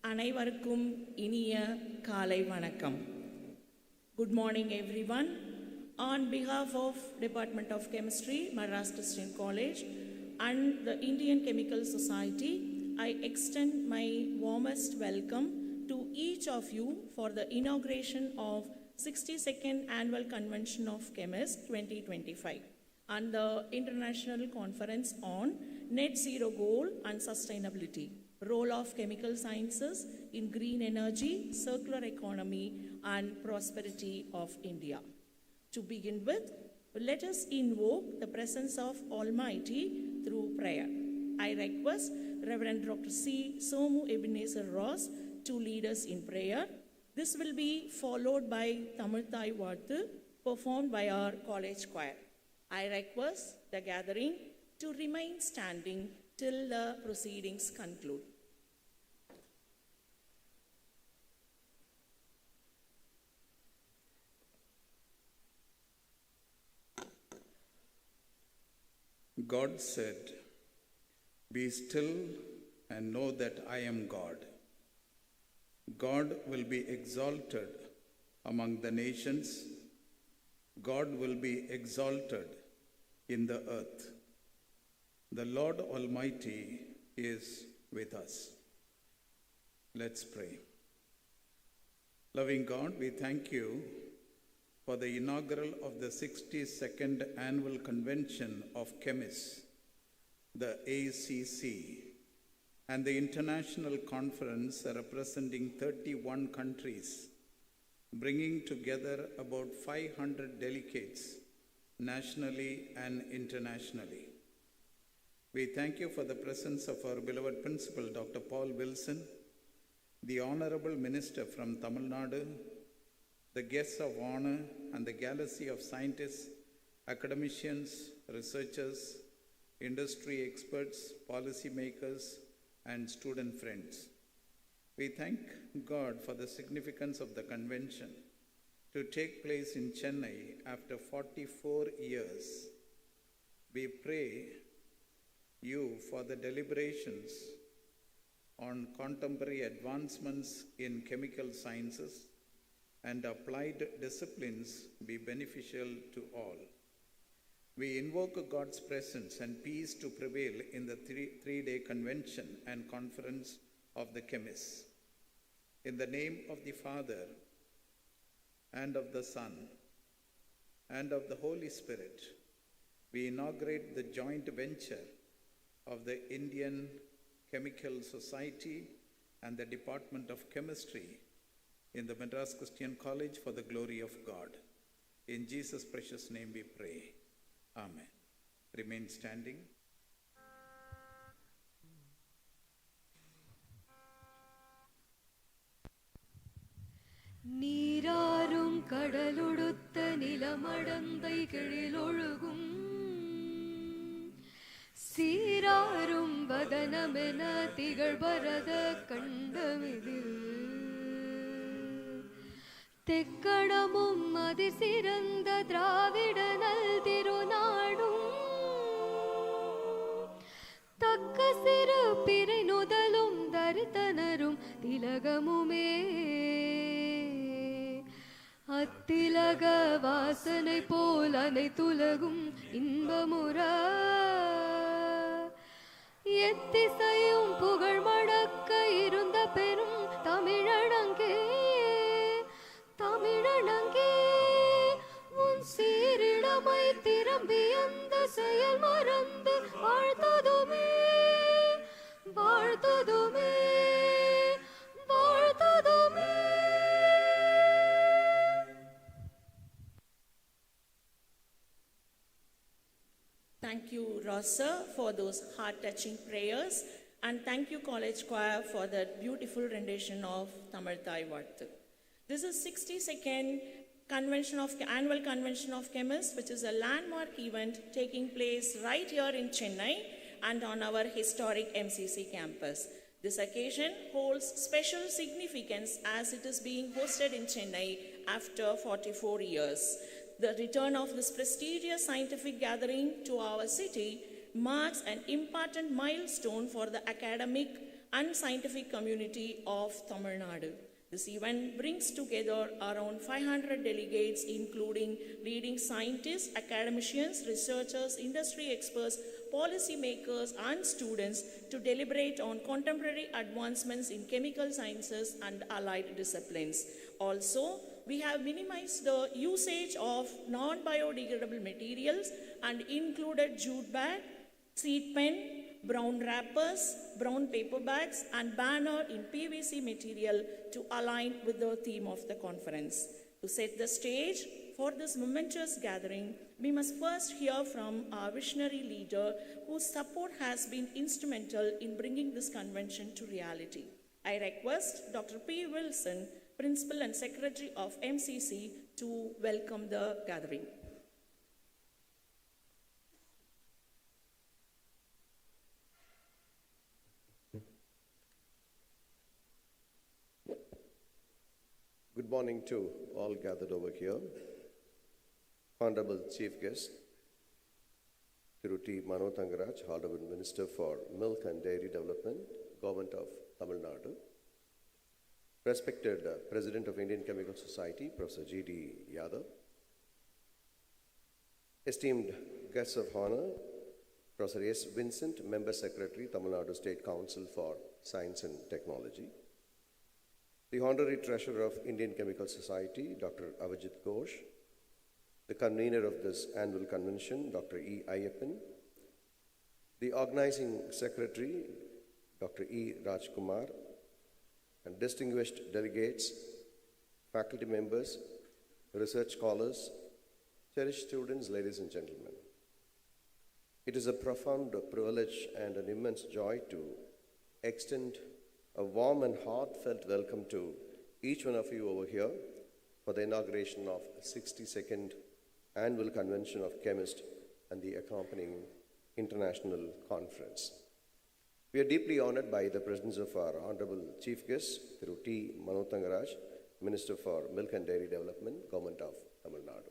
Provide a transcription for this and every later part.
அனைவருக்கும் இனிய காலை வணக்கம். Good morning everyone. On behalf of Department of Chemistry, Madras Christian College and the Indian Chemical Society, I extend my warmest welcome to each of you for the inauguration of 62nd Annual Convention of Chemists 2025 and the International Conference on Net Zero Goal and Sustainability, Role of Chemical Sciences in Green Energy, Circular Economy and Prosperity of India. To begin with, let us invoke the presence of Almighty through prayer. I request Reverend Dr. C. Somu Ebenezer Ross to lead us in prayer. This will be followed by Tamil Thai Vaathu performed by our college choir. I request the gathering to remain standing till the proceedings conclude. God said, "Be still and know that I am God." God will be exalted among the nations. God will be exalted in the earth. The Lord Almighty is with us. Let's pray. Loving God, we thank you for the inaugural of the 62nd Annual Convention of Chemists, the ICC, and the international conference representing 31 countries, bringing together about 500 delegates nationally and internationally. We thank you for the presence of our beloved Principal, Dr. Paul Wilson, the Honourable Minister from Tamil Nadu, the guests of honor, and the galaxy of scientists, academicians, researchers, industry experts, policymakers, and student friends. We thank God for the significance of the convention to take place in Chennai after 44 years. We pray you for the deliberations on contemporary advancements in chemical sciences and applied disciplines be beneficial to all. We invoke God's presence and peace to prevail in the three-day convention and conference of the chemists. In the name of the Father, and of the Son, and of the Holy Spirit, we inaugurate the joint venture of the Indian Chemical Society and the Department of Chemistry in the Madras Christian College for the glory of God. In Jesus' precious name we pray. Amen. Remain standing. நீராரும் கடலுடுத்த நிலமடந்தை கிழிலொழுகும் சீராரும் வதனமென திகழ்பரத கண்டமிதில் தெக்கணமும் அதிசிறந்த திராவிட நல் திருநாடும் தக்க சிறு பிறை நுதலும் தரித்தனரும் திலகமுமே அத்திலக வாசனை போல் அனைத்துலகும் இன்பமுற எத்திசையும் புகழ் மடக்க இருந்த பெரும் தமிழனங்கே தமிழனங்கே உன் சீரிடமை திரும்பி அந்த செயல் மறந்து வாழ்த்ததுமே வாழ்த்ததுமே வாழ்த்ததுமே. Thank you, Rosa, for those heart-touching prayers, and thank you, College Choir, for that beautiful rendition of Tamil Thai Vaathu. This is 62nd Annual Convention of Chemists, which is a landmark event taking place right here in Chennai and on our historic MCC campus. This occasion holds special significance as it is being hosted in Chennai after 44 years. The return of this prestigious scientific gathering to our city marks an important milestone for the academic and scientific community of Tamil Nadu. This event brings together around 500 delegates, including leading scientists, academicians, researchers, industry experts, policymakers, and students to deliberate on contemporary advancements in chemical sciences and allied disciplines. Also, we have minimized the usage of non-biodegradable materials and included jute bag, seed pen, brown wrappers, brown paper bags, and banner in PVC material to align with the theme of the conference. To set the stage for this momentous gathering, we must first hear from our visionary leader whose support has been instrumental in bringing this convention to reality. I request Dr. P. Wilson, Principal and Secretary of MCC, to welcome the gathering. Good morning to all gathered over here. Honourable Chief Guest, Thiru Mano, Thangaraj, Honourable Minister for Milk and Dairy Development, Government of Tamil Nadu. Respected President of Indian Chemical Society, Professor G.D. Yadav. Esteemed guests of honor, Professor S. Vincent, Member Secretary, Tamil Nadu State Council for Science and Technology. The Honorary Treasurer of Indian Chemical Society, Dr. Avijit Ghosh. The convener of this annual convention, Dr. E. Ayyappan. The Organizing Secretary, Dr. E. Rajkumar. And distinguished delegates, faculty members, research scholars, cherished students, ladies and gentlemen. It is a profound privilege and an immense joy to extend a warm and heartfelt welcome to each one of you over here for the inauguration of the 62nd Annual Convention of Chemists and the accompanying international conference. We are deeply honored by the presence of our Honourable Chief Guest, Thiru Mano, Thangaraj, Minister for Milk and Dairy Development, Government of Tamil Nadu.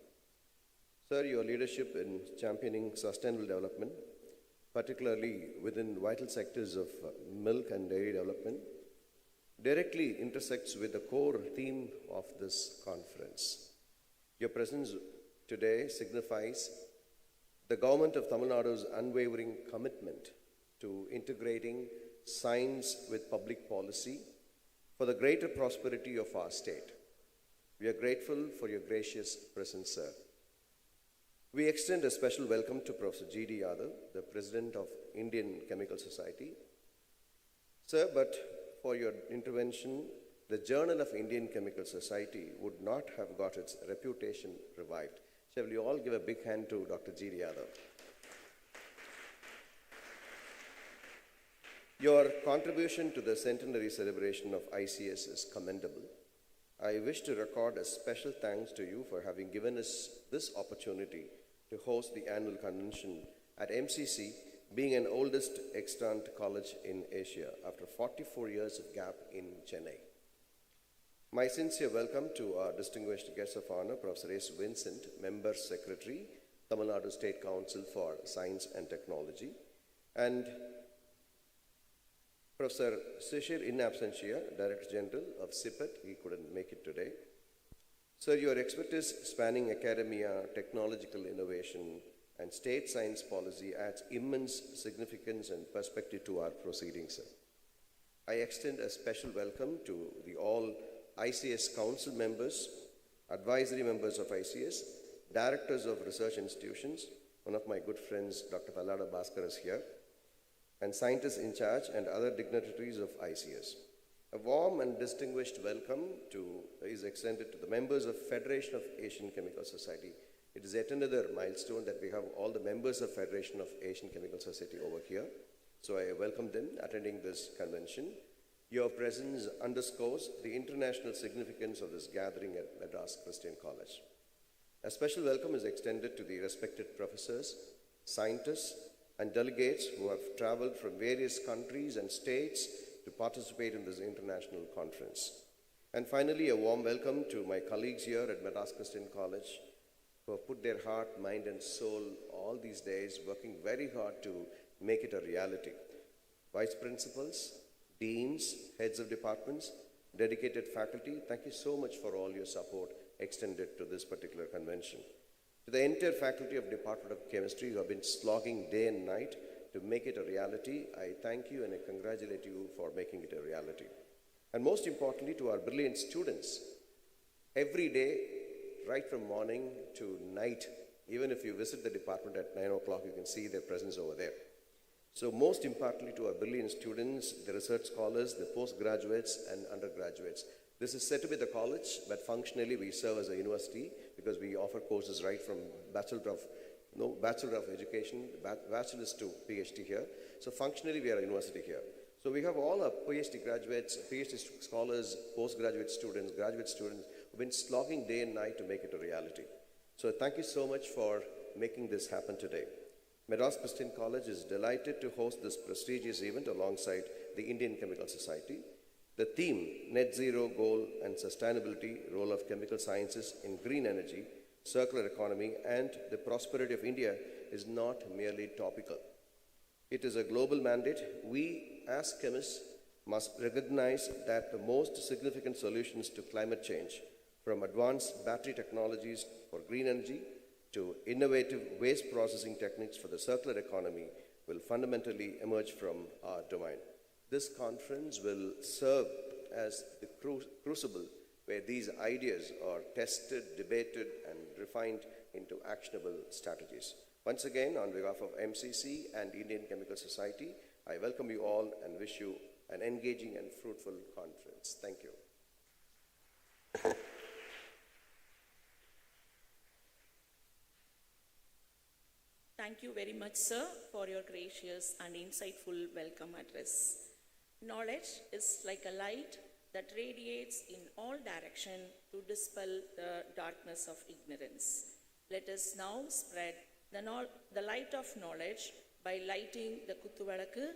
Sir, your leadership in championing sustainable development, particularly within vital sectors of milk and dairy development, directly intersects with the core theme of this conference. Your presence today signifies the Government of Tamil Nadu's unwavering commitment to integrating science with public policy for the greater prosperity of our state. We are grateful for your gracious presence, sir. We extend a special welcome to Professor G.D. Yadav, the President of Indian Chemical Society. Sir, but for your intervention, the Journal of Indian Chemical Society would not have got its reputation revived. Shall we all give a big hand to Dr. G.D. Yadav? Your contribution to the centenary celebration of ICS is commendable. I wish to record a special thanks to you for having given us this opportunity to host the annual convention at MCC, being an oldest extant college in Asia after 44 years of gap in Chennai. My sincere welcome to our distinguished guest of honor, Professor S. Vincent, Member Secretary, Tamil Nadu State Council for Science and Technology, and Professor Shishir in absentia, Director General of CIPET. He couldn't make it today. Sir, your expertise spanning academia, technological innovation, and state science policy adds immense significance and perspective to our proceedings, sir. I extend a special welcome to the all ICS Council members, advisory members of ICS, directors of research institutions. One of my good friends, Dr. Tallada Bhaskar, is here, and scientists in charge and other dignitaries of ICS. A warm and distinguished welcome is extended to the members of Federation of Asian Chemical Society. It is yet another milestone that we have all the members of Federation of Asian Chemical Society over here. So I welcome them attending this convention. Your presence underscores the international significance of this gathering at Madras Christian College. A special welcome is extended to the respected professors, scientists, and delegates who have traveled from various countries and states to participate in this international conference. And finally, a warm welcome to my colleagues here at Madras Christian College who have put their heart, mind, and soul all these days, working very hard to make it a reality. Vice principals, deans, heads of departments, dedicated faculty, thank you so much for all your support extended to this particular convention. To the entire faculty of Department of Chemistry who have been slogging day and night to make it a reality, I thank you and I congratulate you for making it a reality. And most importantly, to our brilliant students, every day, right from morning to night, even if you visit the department at 9 o'clock, you can see their presence over there. So most importantly to our brilliant students, the research scholars, the postgraduates and undergraduates. This is said to be the college, but functionally we serve as a university because we offer courses right from Bachelor of Education, Bachelor's to PhD here. So functionally we are a university here. So we have all our PhD graduates, PhD scholars, postgraduate students, graduate students who've been slogging day and night to make it a reality. So thank you so much for making this happen today. Madras Christian College is delighted to host this prestigious event alongside the Indian Chemical Society. The theme, Net Zero Goal and Sustainability, Role of Chemical Sciences in Green Energy, Circular Economy, and the Prosperity of India is not merely topical. It is a global mandate. We, as chemists, must recognize that the most significant solutions to climate change, from advanced battery technologies for green energy to innovative waste processing techniques for the circular economy, will fundamentally emerge from our domain. This conference will serve as the crucible where these ideas are tested, debated, and refined into actionable strategies. Once again, on behalf of MCC and Indian Chemical Society, I welcome you all and wish you an engaging and fruitful conference. Thank you. Thank you very much, sir, for your gracious and insightful welcome address. Knowledge is like a light that radiates in all directions to dispel the darkness of ignorance. Let us now spread the light of knowledge by lighting the Kuthuvalakku,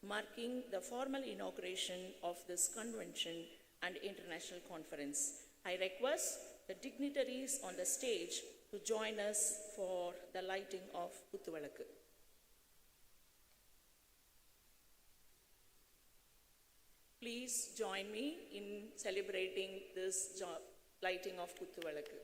marking the formal inauguration of this convention and international conference. I request the dignitaries on the stage to join us for the lighting of Kuthuvalakku. Please join me in celebrating this lighting of Kuthuvalakku.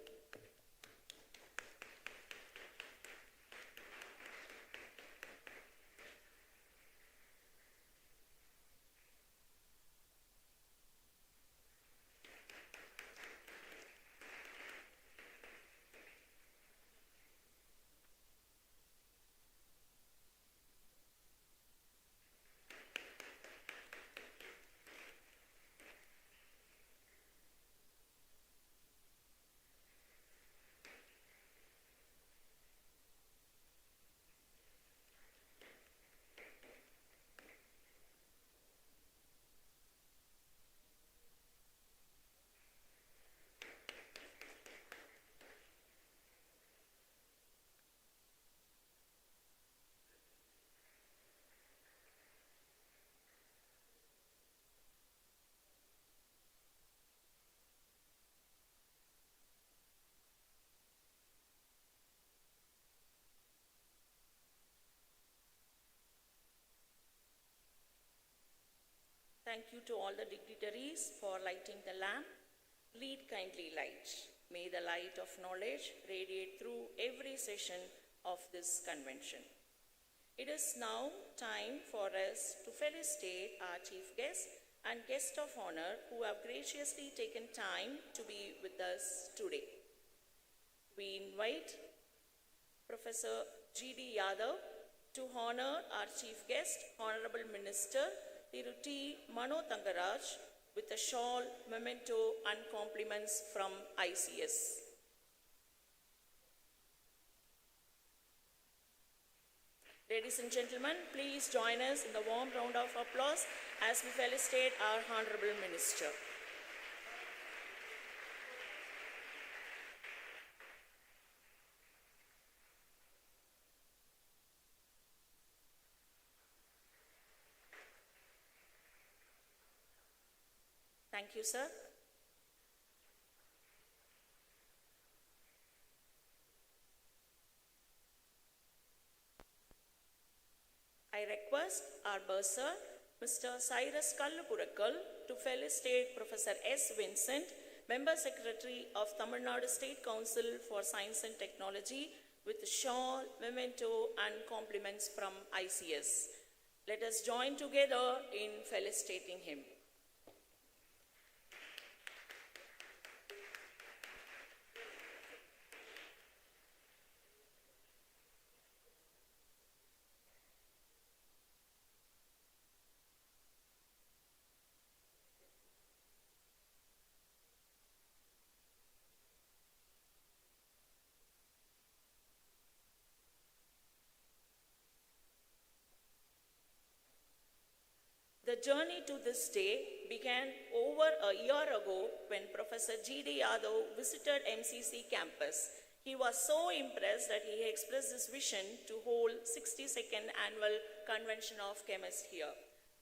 Thank you to all the dignitaries for lighting the lamp. Lead kindly light. May the light of knowledge radiate through every session of this convention. It is now time for us to felicitate our chief guest and guest of honor who have graciously taken time to be with us today. We invite Professor G.D. Yadav to honor our chief guest, Honourable Minister Thiru Mano Thangaraj, with a shawl, memento and compliments from ICS. Ladies and gentlemen, please join us in the warm round of applause as we felicitate our Honourable Minister. Thank you, sir. I request our bursar Mr. Cyrus Kallupurakkal to felicitate Professor S. Vincent, Member Secretary of Tamil Nadu State Council for Science and Technology, with shawl, memento and compliments from ICS. Let us join together in felicitating him. The journey to this day began over a year ago when Professor G.D. Yadav visited MCC campus. He was so impressed that he expressed his vision to hold 62nd Annual Convention of Chemists here.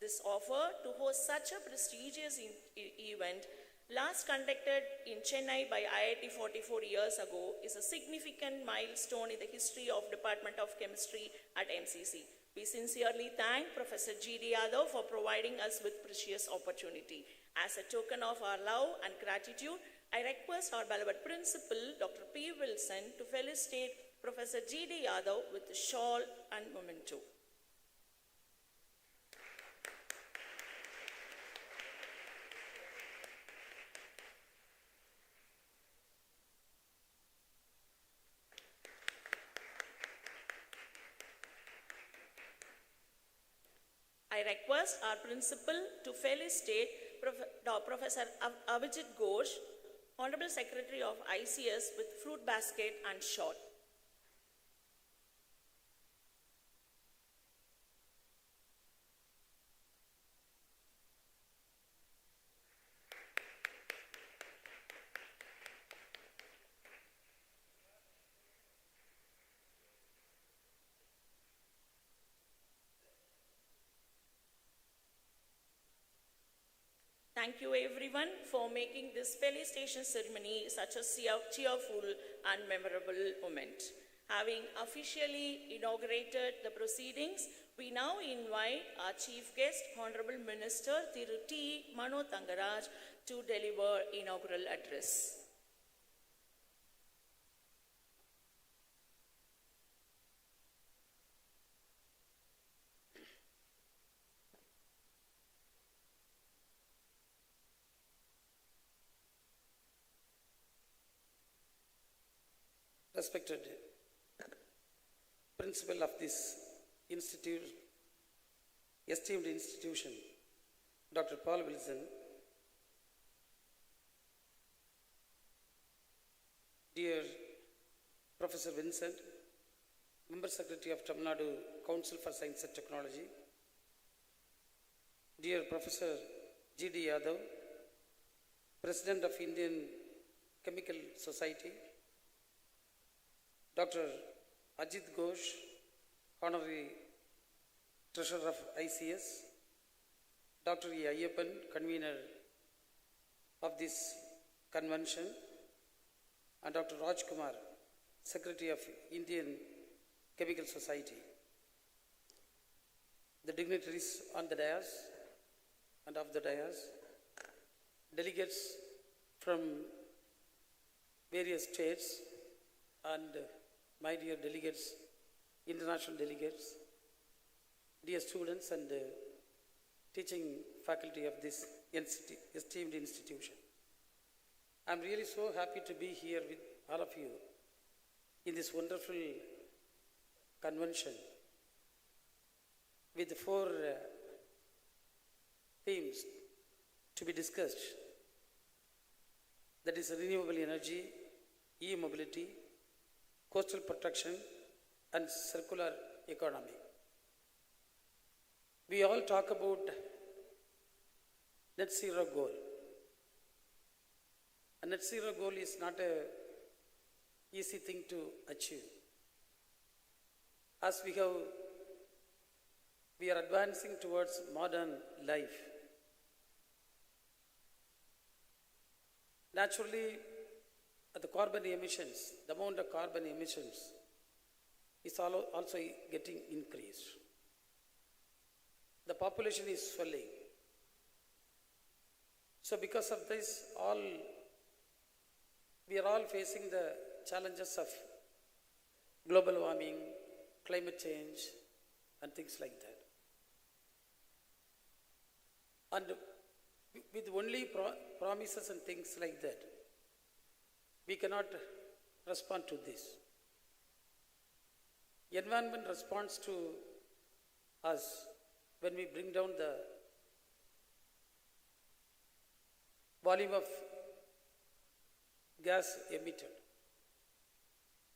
This offer to host such a prestigious event, last conducted in Chennai by IIT 44 years ago, is a significant milestone in the history of Department of Chemistry at MCC. We sincerely thank Professor G.D. Yadav for providing us with precious opportunity. As a token of our love and gratitude, I request our beloved Principal, Dr. P. Vincent, to felicitate Professor G.D. Yadav with the shawl and memento. I request our Principal to felicitate Professor Avijit Ghosh, Honourable Secretary of ICS, with fruit basket and shawl. Thank you everyone for making this felicitation ceremony such a cheerful and memorable moment. Having officially inaugurated the proceedings, we now invite our Chief Guest, Honourable Minister Thiru Mano Thangaraj, to deliver inaugural address. Respected Principal of this esteemed institution, Dr. Paul Wilson, dear Professor Vincent, Member Secretary of Tamil Nadu Council for Science and Technology, dear Professor G.D. Yadav, President of Indian Chemical Society, Dr. Ajit Ghosh, Honorary Treasurer of ICS, Dr. E. Ayyappan, Convener of this convention, and Dr. Raj Kumar, Secretary of Indian Chemical Society. The dignitaries on the dais and of the dais, delegates from various states, and my dear delegates, international delegates, dear students and teaching faculty of this esteemed institution. I'm really so happy to be here with all of you in this wonderful convention with 4 themes to be discussed. That is renewable energy, e-mobility, coastal protection, and circular economy. We all talk about net zero goal. A net zero goal is not an easy thing to achieve. As we are advancing towards modern life. Naturally, the carbon emissions, the amount of carbon emissions is also getting increased. the population is swelling. So because of this, we are all facing the challenges of global warming, climate change, and things like that. And with only promises and things like that, we cannot respond to this. Environment responds to us when we bring down the volume of gas emitted.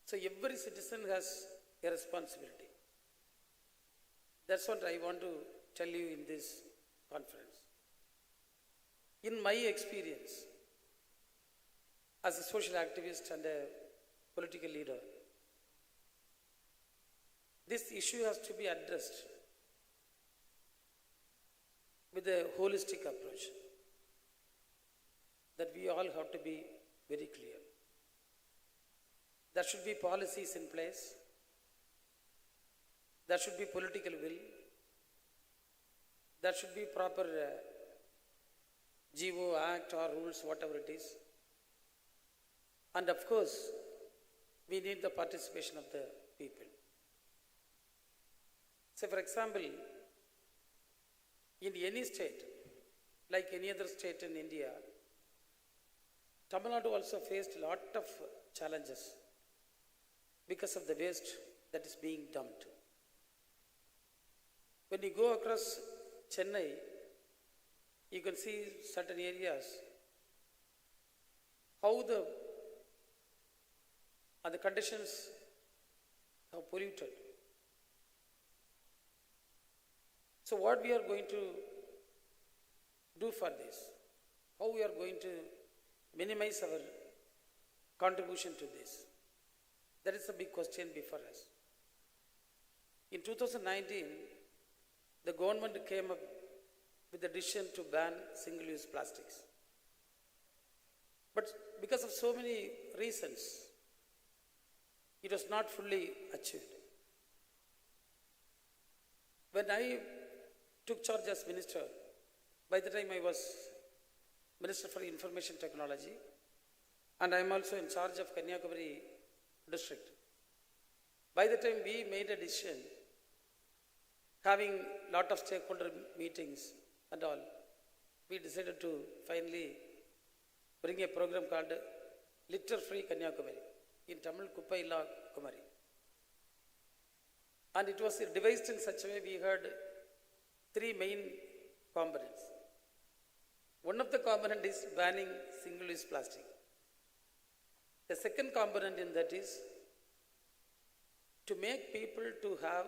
So every citizen has a responsibility. That's what I want to tell you in this conference. In my experience, as a social activist and a political leader, this issue has to be addressed with a holistic approach, that we all have to be very clear. There should be policies in place. There should be political will. There should be proper GO, Act or rules, whatever it is. And of course, we need the participation of the people. So for example, in any state, like any other state in India, Tamil Nadu also faced a lot of challenges because of the waste that is being dumped. When you go across Chennai, you can see certain areas, how the conditions are polluted. So what we are going to do for this? How we are going to minimize our contribution to this? That is a big question before us. In 2019, the government came up with a decision to ban single-use plastics. But because of so many reasons, it was not fully achieved. When I took charge as minister, by the time I was Minister for Information Technology, and I am also in charge of Kanyakumari district. By the time we made a decision, having lot of stakeholder meetings and all, we decided to finally bring a program called Litter Free Kanyakumari, in Tamil Kuppailla Kumari. And it was devised in such a way we had three main components. One of the component is banning single-use plastic. The second component in that is to make people to have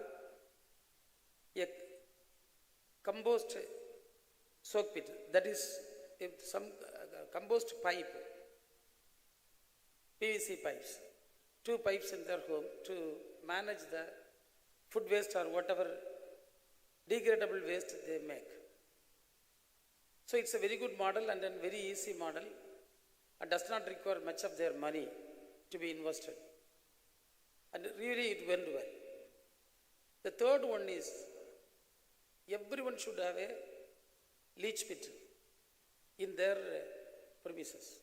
a compost soak pit, that is some compost pipe, PVC pipes, 2 pipes in their home to manage the food waste or whatever degradable waste they make. So it's a very good model and a very easy model and does not require much of their money to be invested. And really it went well. The third one is everyone should have a leach pit in their premises,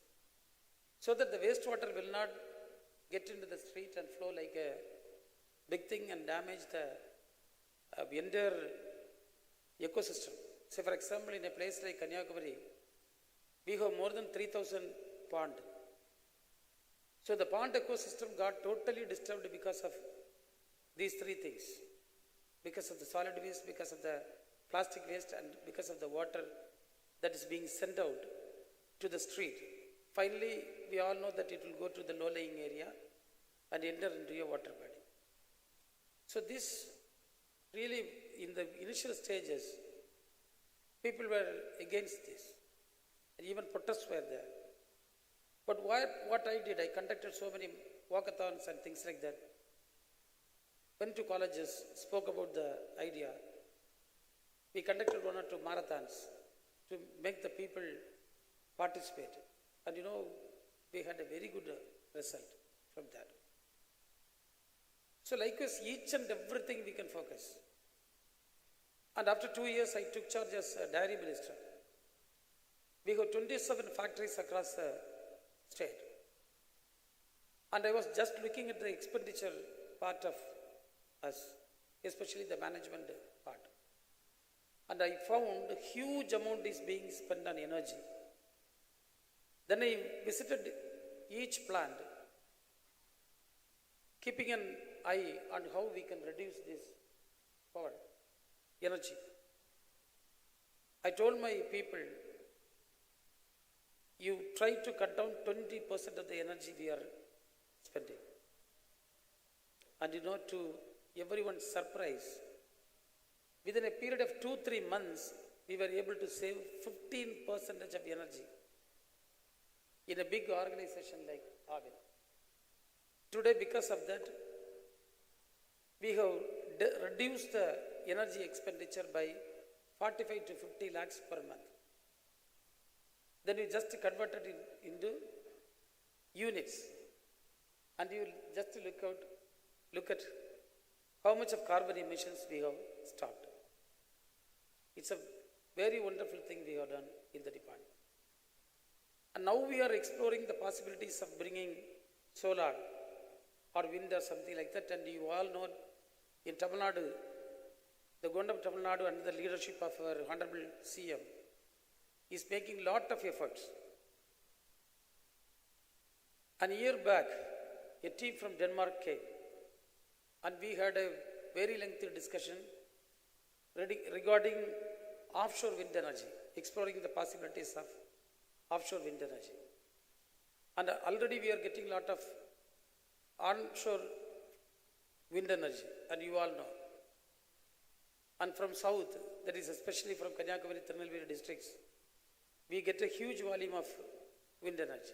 so that the wastewater will not get into the street and flow like a big thing and damage the entire ecosystem. Say for example, in a place like Kanyakumari, we have more than 3,000 ponds. So the pond ecosystem got totally disturbed because of these three things. Because of the solid waste, because of the plastic waste, and because of the water that is being sent out to the street. Finally, we all know that it will go to the low-lying area and enter into a water body. So this really, in the initial stages, people were against this, and even protests were there. But what I did, I conducted so many walkathons and things like that. Went to colleges, spoke about the idea. We conducted 1 or 2 marathons to make the people participate. And you know, we had a very good result from that. So likewise, each and everything we can focus. And after 2 years, I took charge as dairy minister. We have 27 factories across the state. And I was just looking at the expenditure part of us, especially the management part. And I found a huge amount is being spent on energy. Then I visited each plant, keeping an eye on how we can reduce this power, energy. I told my people, you try to cut down 20% of the energy we are spending. And you know, to everyone's surprise, within a period of 2-3 months, we were able to save 15% of energy in a big organization like Avin. Today, because of that, we have reduced the energy expenditure by 45 to 50 lakhs per month. Then we just converted it into units. And you just look at how much of carbon emissions we have stopped. It's a very wonderful thing we have done in the department. And now we are exploring the possibilities of bringing solar or wind or something like that. And you all know in Tamil Nadu, the government of Tamil Nadu under the leadership of our Honourable CM is making lot of efforts. And a year back, a team from Denmark came and we had a very lengthy discussion regarding offshore wind energy, exploring the possibilities of offshore wind energy. And already we are getting a lot of onshore wind energy, and you all know. And from south, that is especially from Kanyakumari, Tirunelveli districts, we get a huge volume of wind energy.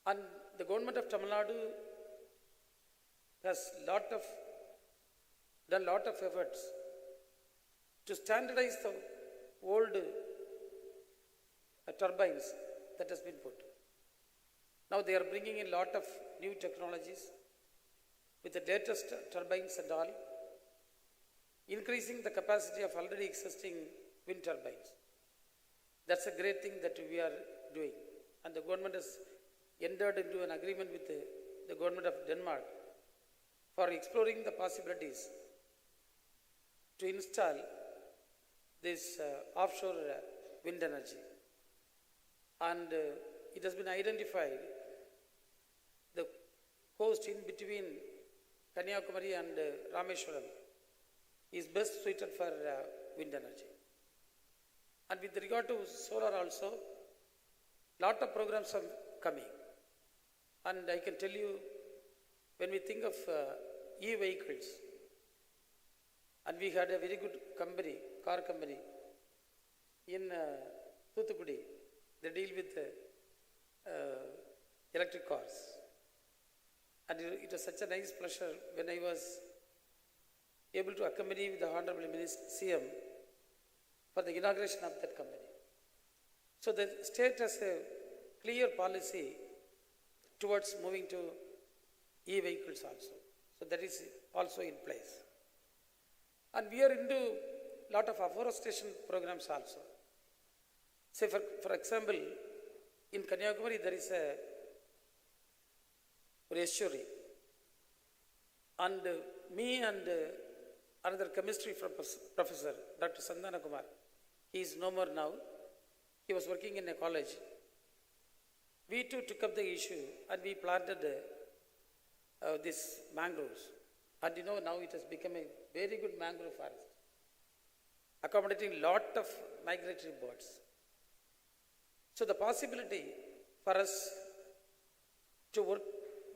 And the government of Tamil Nadu has done lot of efforts to standardize the old turbines that has been put. Now they are bringing in lot of new technologies with the latest turbines and all, increasing the capacity of already existing wind turbines. That's a great thing that we are doing. And the government has entered into an agreement with the government of Denmark for exploring the possibilities to install this offshore wind energy. And it has been identified the coast in between Kanyakumari and Rameshwaram is best suited for wind energy. And with regard to solar also, lot of programs are coming. And I can tell you, when we think of e-vehicles, and we had a very good company, car company, in Thuthukudi, they deal with electric cars. And it was such a nice pleasure when I was able to accompany with the Honourable Minister, CM, for the inauguration of that company. So the state has a clear policy towards moving to e-vehicles also. So that is also in place. And we are into a lot of afforestation programs also. Say for example, in Kanyakumari there is a estuary. And me and another chemistry professor, Dr. Sandana Kumar, he is no more now. He was working in a college. We too took up the issue and we planted this mangroves. And you know, now it has become a very good mangrove forest, accommodating lot of migratory birds. So the possibility for us to work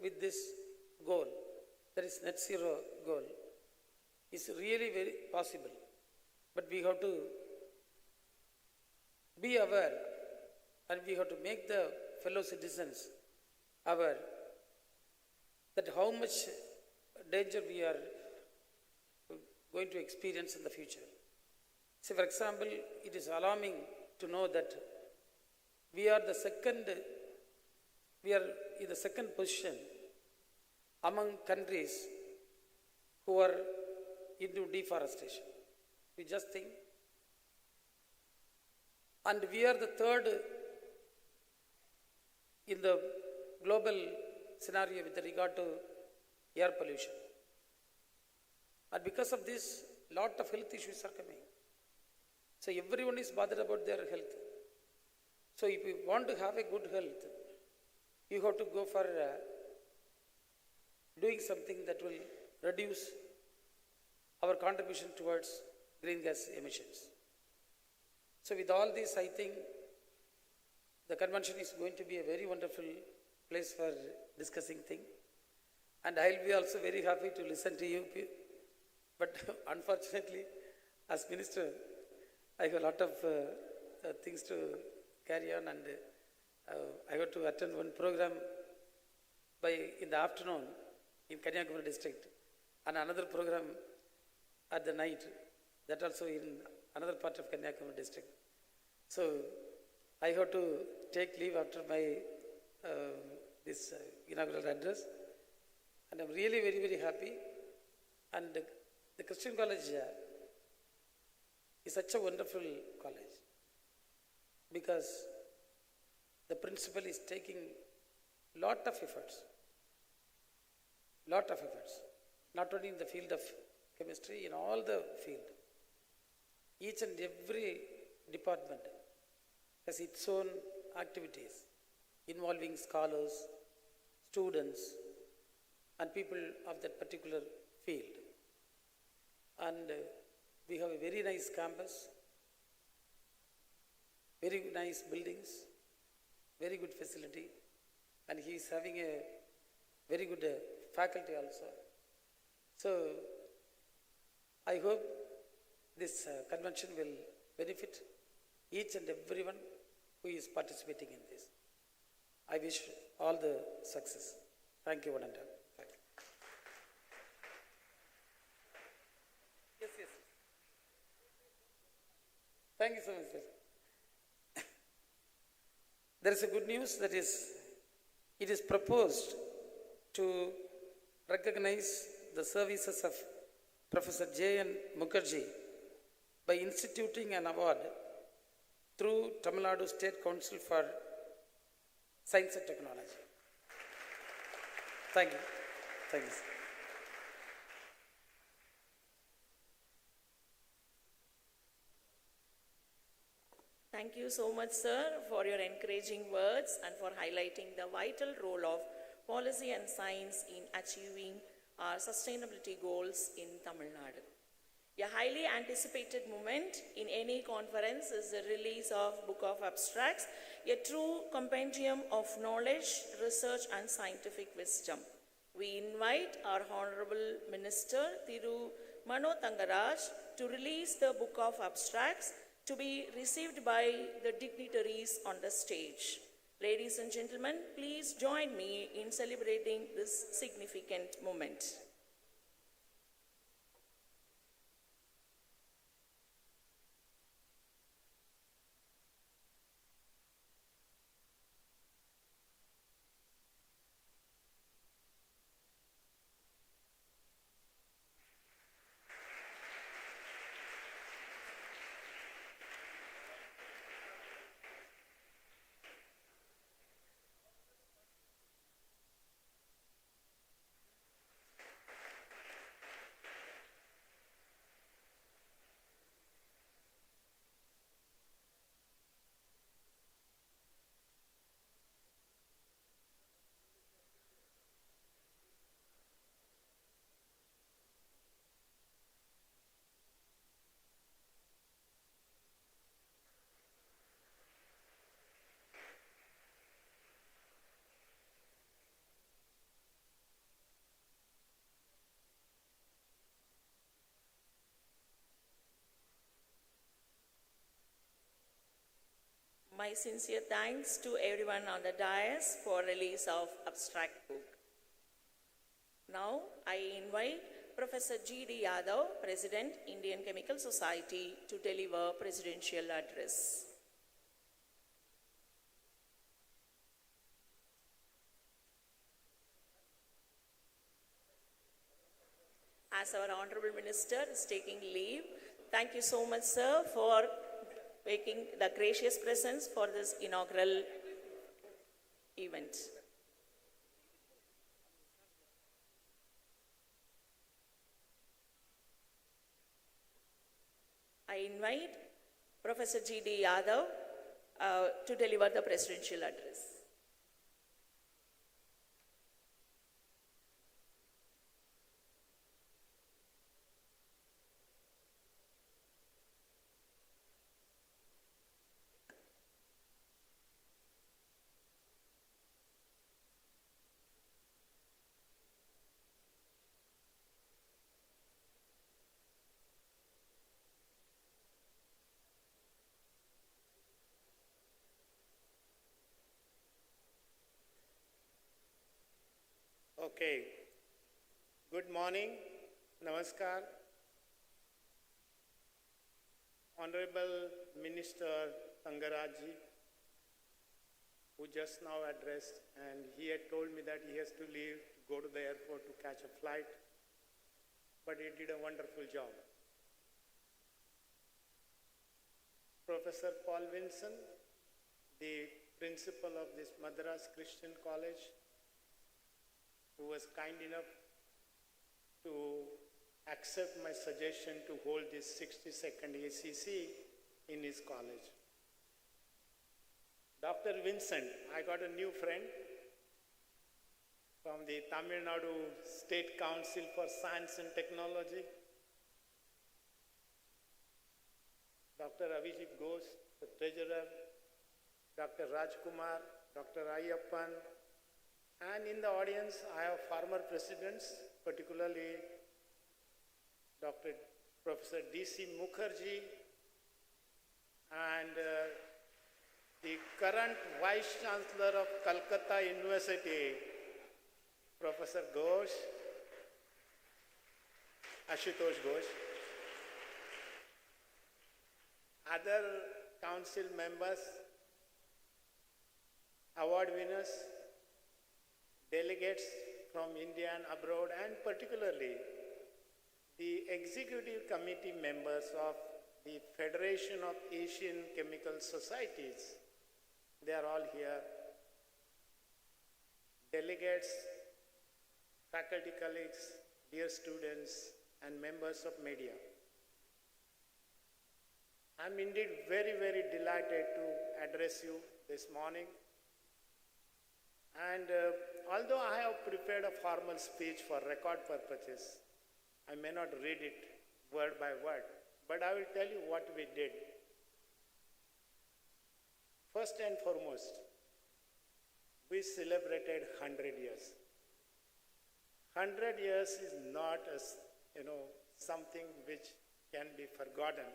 with this goal, that is net zero goal, is really very possible. But we have to be aware and we have to make the fellow citizens aware that how much danger we are going to experience in the future. So for example, it is alarming to know that we are in the second position among countries who are into deforestation. We just think. And we are the third in the global scenario with regard to air pollution. And because of this, lot of health issues are coming. So everyone is bothered about their health. So if you want to have a good health, you have to go for doing something that will reduce our contribution towards green gas emissions. So with all this, I think the convention is going to be a very wonderful place for discussing things. And I'll be also very happy to listen to you. But unfortunately, as minister, I have a lot of things to carry on, and I have to attend one program in the afternoon in Kanyakumari district, and another program at the night, that also in another part of Kanyakumari district. So I have to take leave after my this inaugural address, and I'm really very, very happy. And the Christian College is such a wonderful college, because the principal is taking lot of efforts, not only in the field of chemistry, in all the field. Each and every department has its own activities involving scholars, students, and people of that particular field. And we have a very nice campus, very nice buildings, very good facility, and he is having a very good faculty also. So I hope this convention will benefit each and everyone who is participating in this. I wish all the success. Thank you, one and all. Thank you. Yes, yes. Thank you so much, sir. There is a good news, that is, it is proposed to recognize the services of Professor J.N. Mukherjee by instituting an award through Tamil Nadu State Council for Science and Technology. Thank you. Thank you, sir. Thank you so much, sir, for your encouraging words and for highlighting the vital role of policy and science in achieving our sustainability goals in Tamil Nadu. A highly anticipated moment in any conference is the release of Book of Abstracts, a true compendium of knowledge, research, and scientific wisdom. We invite our Honourable Minister, Thiru, Mano, Thangaraj, to release the Book of Abstracts to be received by the dignitaries on the stage. Ladies and gentlemen, please join me in celebrating this significant moment. My sincere thanks to everyone on the dais for release of abstract book. Now I invite Professor G.D. Yadav, President, Indian Chemical Society, to deliver presidential address. As our Honourable Minister is taking leave, Thank you so much, sir, for making the gracious presence for this inaugural event. I invite Professor G.D. Yadav to deliver the presidential address. Okay. Good morning. Namaskar. Honourable Minister Thangaraj ji, who just now addressed, and he had told me that he has to leave to go to the airport to catch a flight, but he did a wonderful job. Professor Paul Vincent, the principal of this Madras Christian College, who was kind enough to accept my suggestion to hold this 62nd ACC in his college. Dr. Vincent, I got a new friend from the Tamil Nadu State Council for Science and Technology. Dr. Abhijit Ghosh, the treasurer, Dr. Rajkumar, Dr. Ayyappan, and in the audience, I have former presidents, particularly Dr. Professor D.C. Mukherjee and the current Vice Chancellor of Calcutta University, Professor Ghosh, Ashutosh Ghosh, other council members, award winners, delegates from India and abroad, and particularly the executive committee members of the Federation of Asian Chemical Societies. They are all here. Delegates, faculty colleagues, dear students, and members of media. I'm indeed very, very delighted to address you this morning. And although I have prepared a formal speech for record purposes, I may not read it word by word, but I will tell you what we did. First and foremost, we celebrated 100 years. 100 years is not something which can be forgotten.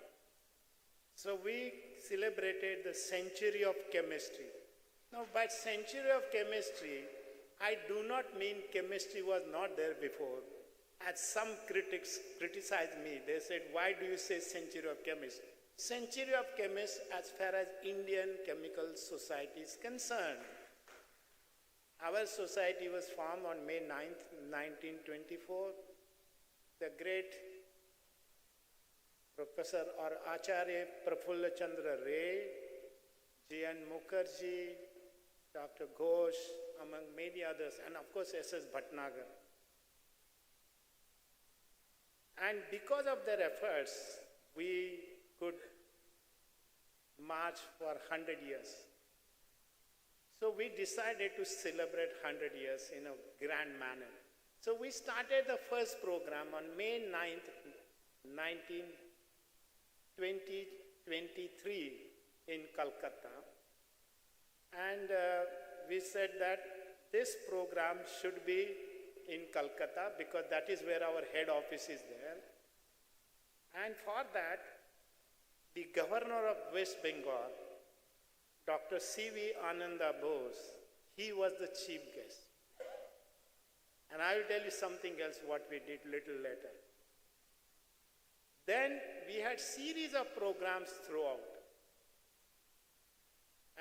So we celebrated the century of chemistry. Now, by century of chemistry, I do not mean chemistry was not there before. As some critics criticized me, they said, why do you say century of chemists? Century of chemists as far as Indian Chemical Society is concerned. Our society was formed on May 9th, 1924. The great Professor or Acharya Prafulla Chandra Ray, G.N. Mukherjee, Dr. Ghosh, among many others, and of course S.S. Bhatnagar. And because of their efforts, we could march for 100 years. So we decided to celebrate 100 years in a grand manner. So we started the first program on May 9th, 2023 in Calcutta. And we said that this program should be in Calcutta because that is where our head office is there. And for that, the governor of West Bengal, Dr. C.V. Ananda Bose, he was the chief guest. And I will tell you something else what we did little later. Then we had series of programs throughout.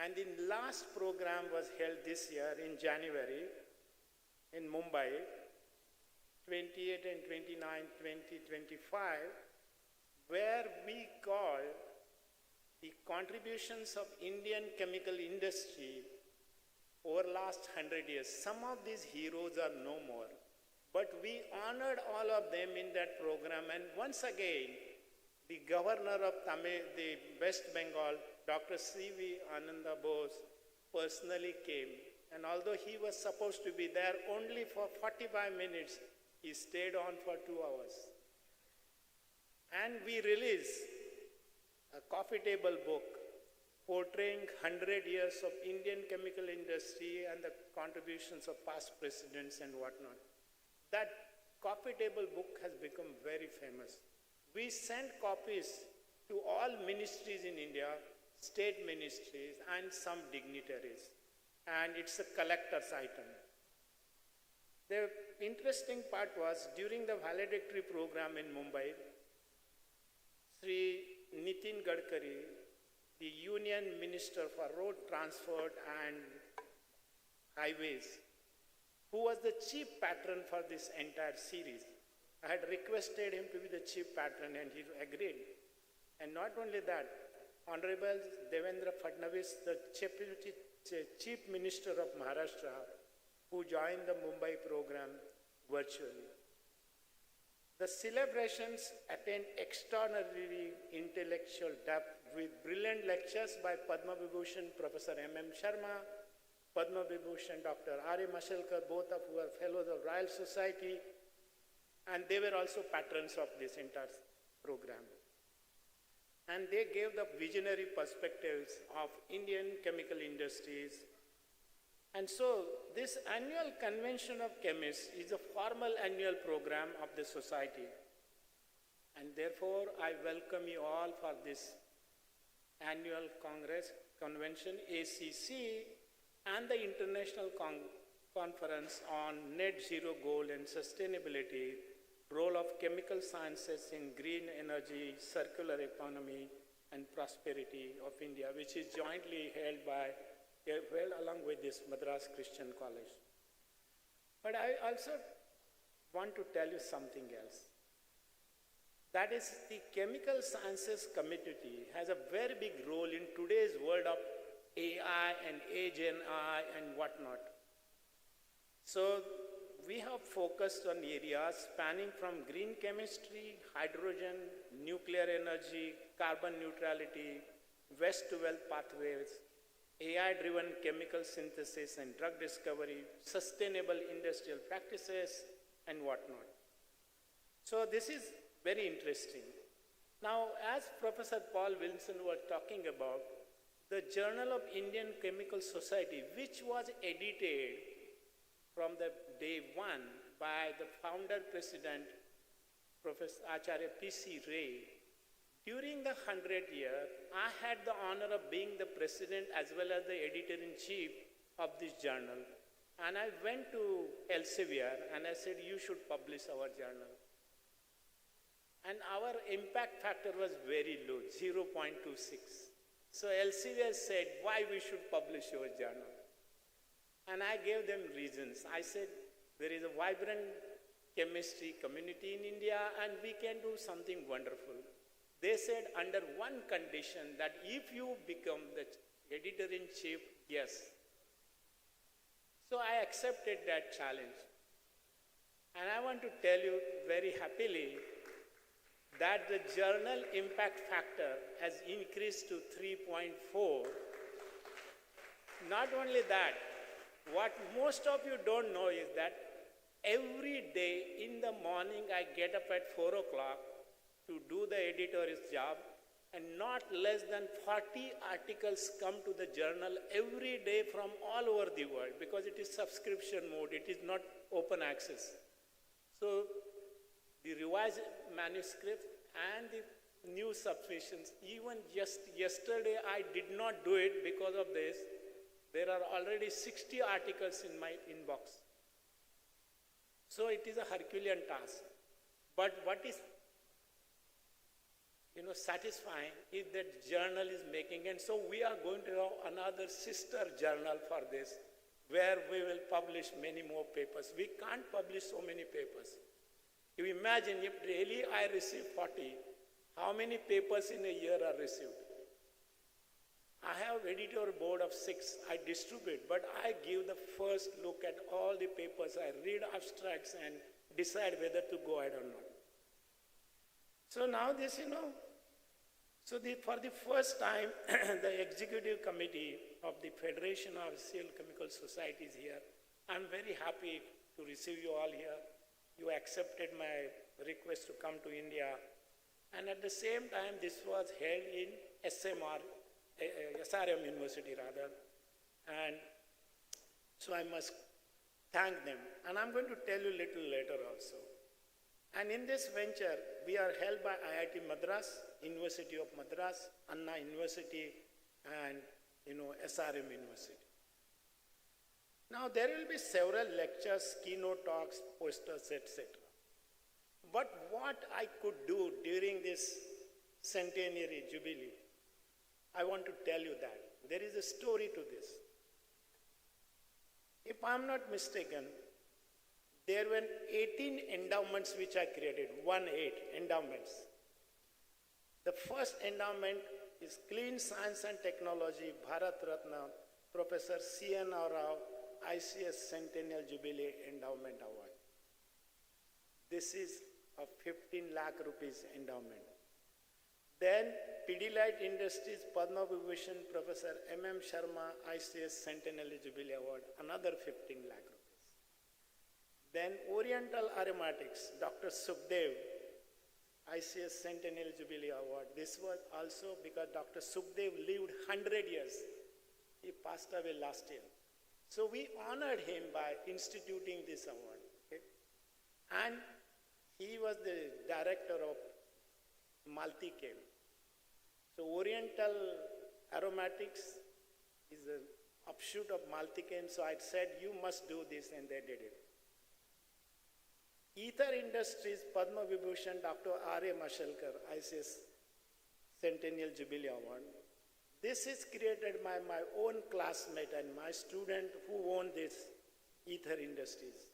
And the last program was held this year in January in Mumbai, 28 and 29, 2025, where we call the contributions of Indian chemical industry over last 100 years. Some of these heroes are no more, but we honored all of them in that program. And once again, the governor of the West Bengal, Dr. C.V. Ananda Bose, personally came. And although he was supposed to be there only for 45 minutes, he stayed on for 2 hours. And we released a coffee table book portraying 100 years of Indian chemical industry and the contributions of past presidents and whatnot. That coffee table book has become very famous. We sent copies to all ministries in India, state ministries, and some dignitaries. And it's a collector's item. The interesting part was, during the valedictory program in Mumbai, Sri Nitin Gadkari, the Union Minister for Road Transport and Highways, who was the chief patron for this entire series, I had requested him to be the chief patron and he agreed. And not only that, Honourable Devendra Fadnavis, the Chief Minister of Maharashtra, who joined the Mumbai program virtually. The celebrations attained extraordinary intellectual depth with brilliant lectures by Padma Vibhushan Professor M.M. Sharma, Padma Vibhushan Dr. R.A. Mashelkar, both of who are fellows of Royal Society, and they were also patrons of this entire program. And they gave the visionary perspectives of Indian chemical industries. And so this Annual Convention of Chemists is a formal annual program of the society. And therefore, I welcome you all for this annual convention, ACC, and the International Conference on Net Zero Goal and Sustainability, role of chemical sciences in green energy, circular economy, and prosperity of India, which is jointly held along with this Madras Christian College. But I also want to tell you something else. That is, the chemical sciences community has a very big role in today's world of AI and AGI and whatnot. So we have focused on areas spanning from green chemistry, hydrogen, nuclear energy, carbon neutrality, waste to wealth pathways, AI-driven chemical synthesis and drug discovery, sustainable industrial practices, and whatnot. So this is very interesting. Now, as Professor Paul Vincent was talking about, the Journal of Indian Chemical Society, which was edited from the day one by the founder president, Professor Acharya P.C. Ray, during the 100th year, I had the honor of being the president as well as the editor-in-chief of this journal. And I went to Elsevier and I said, you should publish our journal. And our impact factor was very low, 0.26. So Elsevier said, why we should publish your journal? And I gave them reasons. I said, there is a vibrant chemistry community in India and we can do something wonderful. They said under one condition, that if you become the editor-in-chief, yes. So I accepted that challenge. And I want to tell you very happily that the journal impact factor has increased to 3.4. Not only that, what most of you don't know is that every day in the morning I get up at 4 o'clock to do the editor's job, and not less than 40 articles come to the journal every day from all over the world, because it is subscription mode, it is not open access. So the revised manuscript and the new submissions, even just yesterday I did not do it because of this. There are already 60 articles in my inbox. So it is a Herculean task. But what is satisfying is that journal is making, and so we are going to have another sister journal for this, where we will publish many more papers. We can't publish so many papers. You imagine if daily I receive 40, how many papers in a year are received? I have editor board of 6. I distribute, but I give the first look at all the papers. I read abstracts and decide whether to go ahead or not. So now this, for the first time, the executive committee of the Federation of Steel Chemical Societies here. I'm very happy to receive you all here. You accepted my request to come to India. And at the same time, this was held in SRM University rather. And so I must thank them. And I'm going to tell you a little later also. And in this venture, we are held by IIT Madras, University of Madras, Anna University, and SRM University. Now there will be several lectures, keynote talks, posters, etc. But what I could do during this centenary jubilee, I want to tell you that. There is a story to this. If I'm not mistaken, there were 18 endowments which I created, 18 endowments. The first endowment is Clean Science and Technology, Bharat Ratna, Professor C.N. Rao, ICS Centennial Jubilee Endowment Award. This is a 15 lakh rupees endowment. Then Pidilite Industries Padma Vibhushan Professor M.M. Sharma, ICS Centennial Jubilee Award, another 15 lakh rupees. Then Oriental Aromatics, Dr. Sukhdev, ICS Centennial Jubilee Award. This was also because Dr. Sukhdev lived 100 years. He passed away last year. So we honored him by instituting this award. Okay? And he was the director of Maltichem. So Oriental Aromatics is an offshoot of Maltichem. So I said, you must do this, and they did it. Ether Industries Padma Vibhushan Dr. R.A. Mashalkar, ICS Centennial Jubilee Award. This is created by my own classmate and my student who owned this Ether Industries.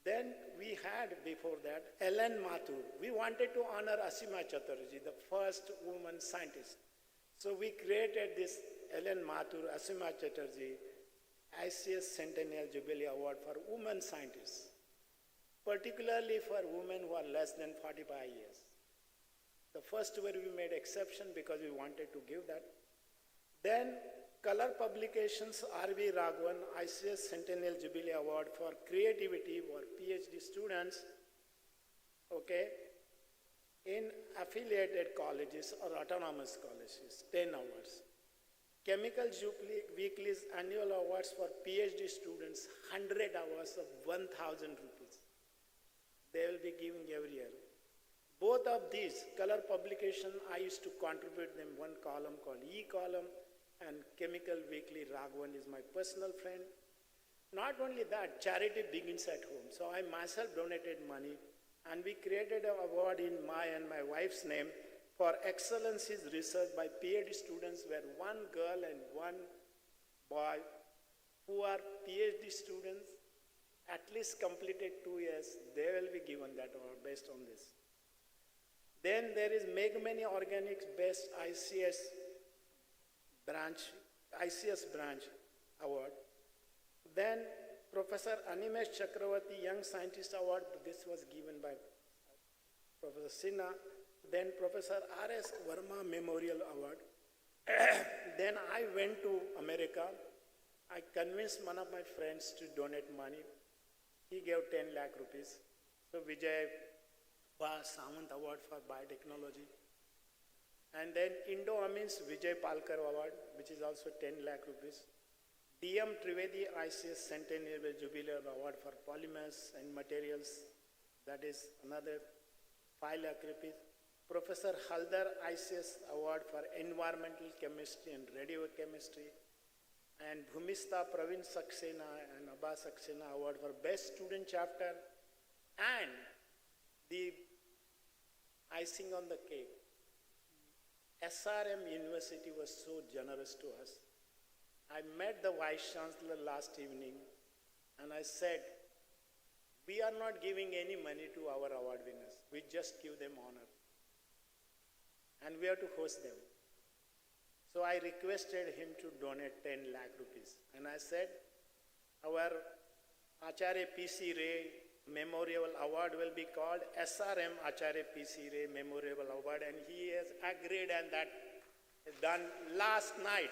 Then we had before that Ellen Mathur. We wanted to honor Asima Chatterjee, the first woman scientist. So we created this Ellen Mathur, Asima Chatterjee, ICS Centennial Jubilee Award for women scientists, particularly for women who are less than 45 years. The first year we made exception because we wanted to give that. Then Color Publications R.V. Raghavan ICS Centennial Jubilee Award for creativity for PhD students, okay, in affiliated colleges or autonomous colleges, 10 awards. Chemical Weekly's annual awards for PhD students, 100 hours of 1,000 rupees. They will be giving every year. Both of these, Color Publication, I used to contribute them one column called E-column, and Chemical Weekly Raghavan is my personal friend. Not only that, charity begins at home. So I myself donated money, and we created an award in my and my wife's name for excellencies research by PhD students, where one girl and one boy who are PhD students, at least completed 2 years, they will be given that award based on this. Then there is Make Many Organics Best ICS branch award. Then Professor Animesh Chakravarti Young Scientist Award, this was given by Professor Sinha. Then Professor R.S. Verma Memorial Award. Then I went to America. I convinced one of my friends to donate money. He gave 10 lakh rupees. So Vijay Samant Award for Biotechnology. And then Indo-Amin's Vijay Palkar Award, which is also 10 lakh rupees. D.M. Trivedi ICS Centennial Jubilee Award for Polymers and Materials, that is another 5 lakh rupees. Professor Haldar ICS Award for Environmental Chemistry and Radiochemistry. And Bhumista Praveen Saxena and Abba Saxena Award for Best Student Chapter. And the icing on the cake, SRM University was so generous to us. I met the Vice Chancellor last evening, and I said, we are not giving any money to our award winners. We just give them honor. and we have to host them. So I requested him to donate 10 lakh rupees. And I said, our Acharya P.C. Ray Memorial Award will be called SRM Acharya P.C. Ray Memorial Award, and he has agreed, and that is done last night.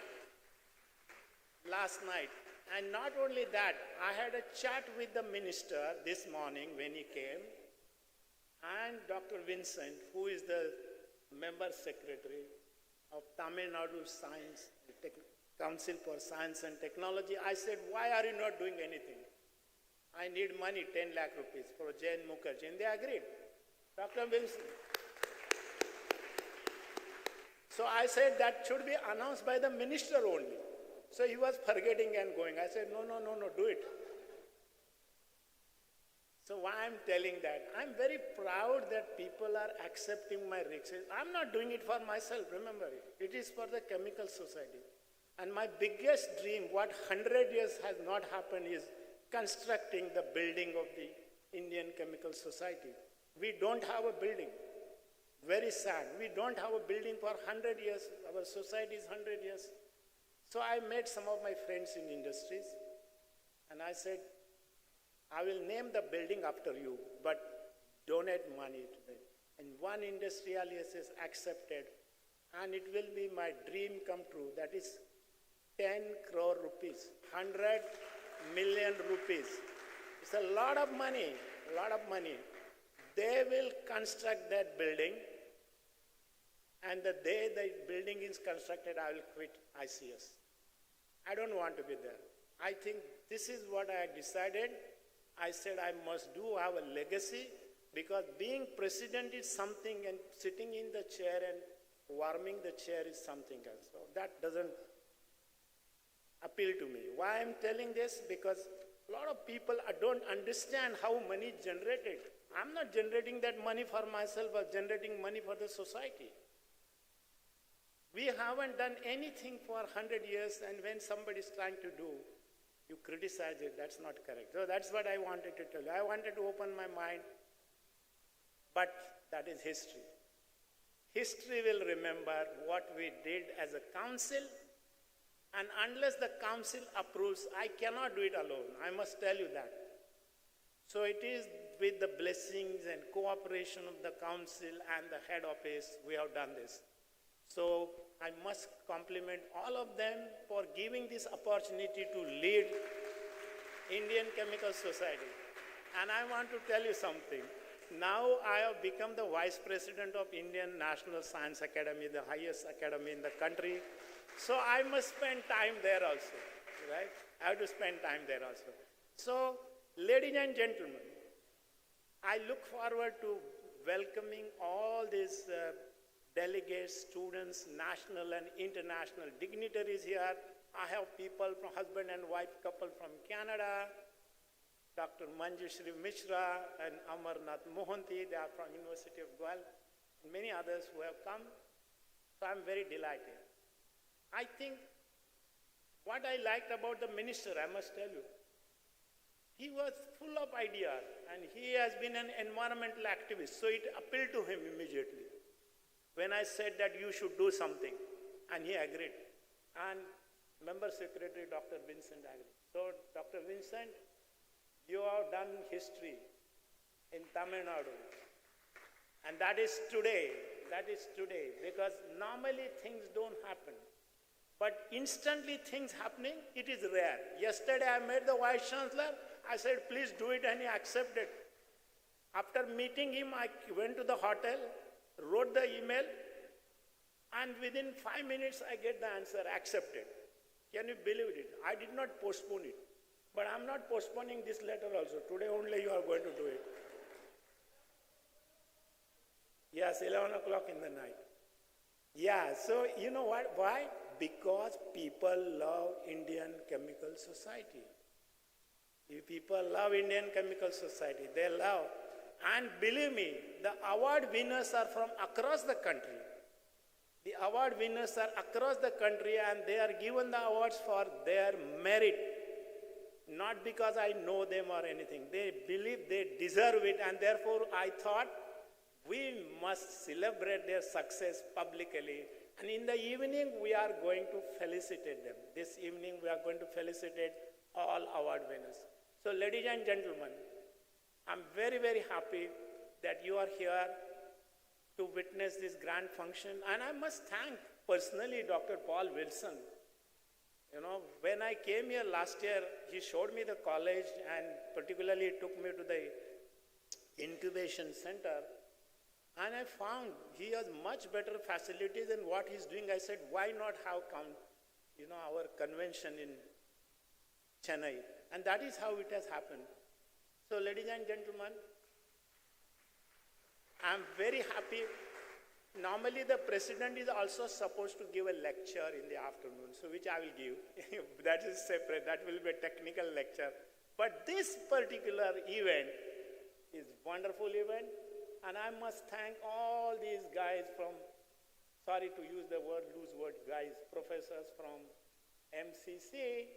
And not only that, I had a chat with the minister this morning when he came, and Dr. Vincent, who is the member secretary of Tamil Nadu Council for Science and Technology. I said, why are you not doing anything? I need money, 10 lakh rupees for Jain Mukherjee, and they agreed. Dr. Vincent. So I said that should be announced by the minister only. So he was forgetting and going. I said, no, do it. So why I'm telling that? I'm very proud that people are accepting my research. I'm not doing it for myself, remember it. It is for the chemical society. And my biggest dream, what 100 years has not happened, is constructing the building of the Indian Chemical Society. We don't have a building. Very sad. We don't have a building for 100 years. Our society is 100 years. So I met some of my friends in industries, and I said, I will name the building after you, but donate money to them. And one industrialist has accepted, and it will be my dream come true. That is 10 crore rupees, 100 million rupees. It's a lot of money, They will construct that building, and the day the building is constructed, I will quit ICS. I don't want to be there. I think this is what I decided. I said I must have a legacy, because being president is something, and sitting in the chair and warming the chair is something else. So that doesn't appeal to me. Why I'm telling this? Because a lot of people don't understand how money is generated. I'm not generating that money for myself, or generating money for the society. We haven't done anything for 100 years, and when somebody is trying to do, you criticize it. That's not correct. So that's what I wanted to tell you. I wanted to open my mind, but that is history. History will remember what we did as a council, and unless the council approves, I cannot do it alone. I must tell you that. So it is with the blessings and cooperation of the council and the head office we have done this. So I must compliment all of them for giving this opportunity to lead Indian Chemical Society. And I want to tell you something. Now I have become the Vice President of Indian National Science Academy, the highest academy in the country. So I must spend time there also, right? I have to spend time there also. So, ladies and gentlemen, I look forward to welcoming all these delegates, students, national and international dignitaries here. I have people from husband and wife couple from Canada, Dr. Manjushri Mishra and Amarnath Mohanty, they are from University of Goa, and many others who have come. So I'm very delighted. I think what I liked about the minister, I must tell you, he was full of ideas, and he has been an environmental activist, so it appealed to him immediately when I said that you should do something, and he agreed. And Member Secretary Dr. Vincent agreed. So Dr. Vincent, you have done history in Tamil Nadu, and that is today, because normally things don't happen. But instantly things happening, it is rare. Yesterday I met the Vice Chancellor, I said, please do it, and he accepted. After meeting him, I went to the hotel, wrote the email, and within 5 minutes I get the answer, accepted. Can you believe it? I did not postpone it. But I'm not postponing this letter also. Today only you are going to do it. Yes, 11 o'clock in the night. Yeah, so you know what? Why? Because people love Indian Chemical Society. If people love Indian Chemical Society, they love. And believe me, the award winners are from across the country. The award winners are across the country, and they are given the awards for their merit. Not because I know them or anything. They believe they deserve it, and therefore I thought, we must celebrate their success publicly. And in the evening, we are going to felicitate them. This evening, we are going to felicitate all award winners. So, ladies and gentlemen, I'm very, very happy that you are here to witness this grand function. And I must thank personally Dr. Paul Wilson. You know, when I came here last year, he showed me the college and particularly took me to the incubation center. And I found he has much better facilities than what he's doing. I said, why not have our convention in Chennai? And that is how it has happened. So, ladies and gentlemen, I'm very happy. Normally, the president is also supposed to give a lecture in the afternoon, so which I will give. That is separate. That will be a technical lecture. But this particular event is a wonderful event. And I must thank all these guys from, sorry to use the word, loose word, guys, professors from MCC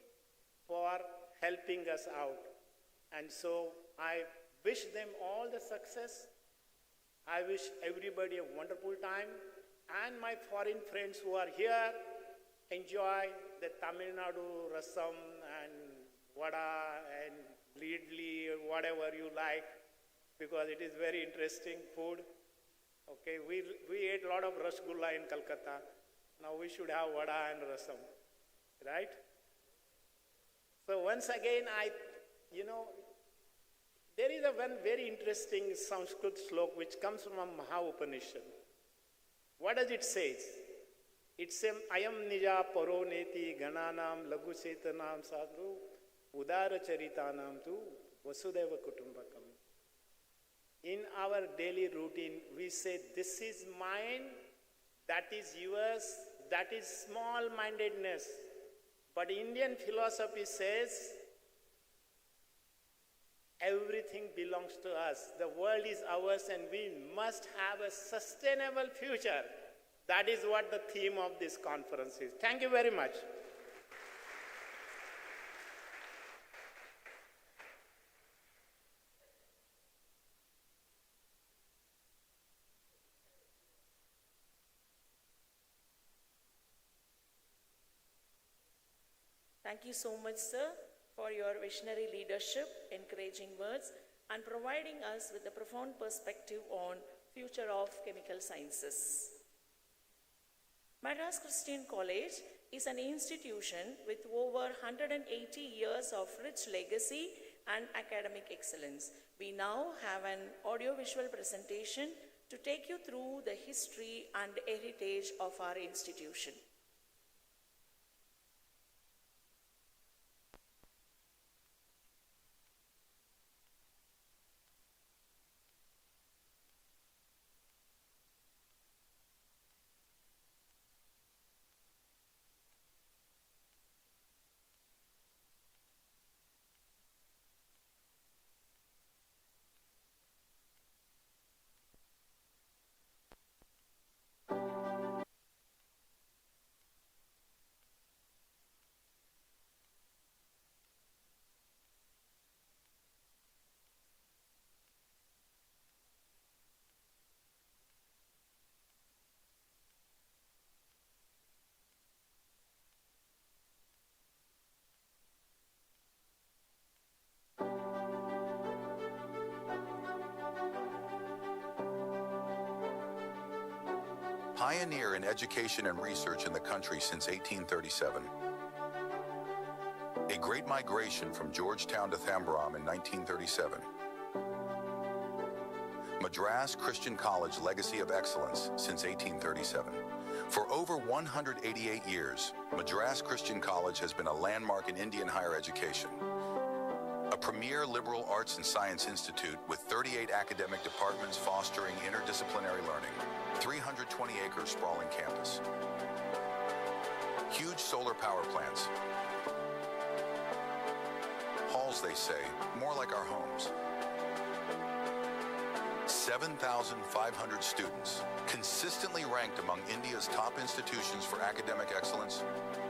for helping us out. And so I wish them all the success. I wish everybody a wonderful time. And my foreign friends who are here, enjoy the Tamil Nadu rasam and vada and idli, whatever you like, because it is very interesting food. Okay, we ate a lot of rasgulla in Calcutta. Now we should have vada and rasam, right? So once again, there is one very interesting Sanskrit slok which comes from Maha Upanishad. What does it say? It says, Ayam nija paro neti gananam lagu setanam sadru udara charitanam tu vasudeva kutumbakam. In our daily routine, we say, this is mine, that is yours, that is small-mindedness. But Indian philosophy says, everything belongs to us. The world is ours and we must have a sustainable future. That is what the theme of this conference is. Thank you very much. Thank you so much, sir, for your visionary leadership, encouraging words, and providing us with a profound perspective on future of chemical sciences. Madras Christian College is an institution with over 180 years of rich legacy and academic excellence. We now have an audiovisual presentation to take you through the history and heritage of our institution. Pioneer in education and research in the country since 1837. A great migration from Georgetown to Thambaram in 1937. Madras Christian College legacy of excellence since 1837. For over 188 years, Madras Christian College has been a landmark in Indian higher education. A premier liberal arts and science institute with 38 academic departments fostering interdisciplinary learning. 320-acre sprawling campus. Huge solar power plants. Halls, they say, more like our homes. 7,500 students, consistently ranked among India's top institutions for academic excellence,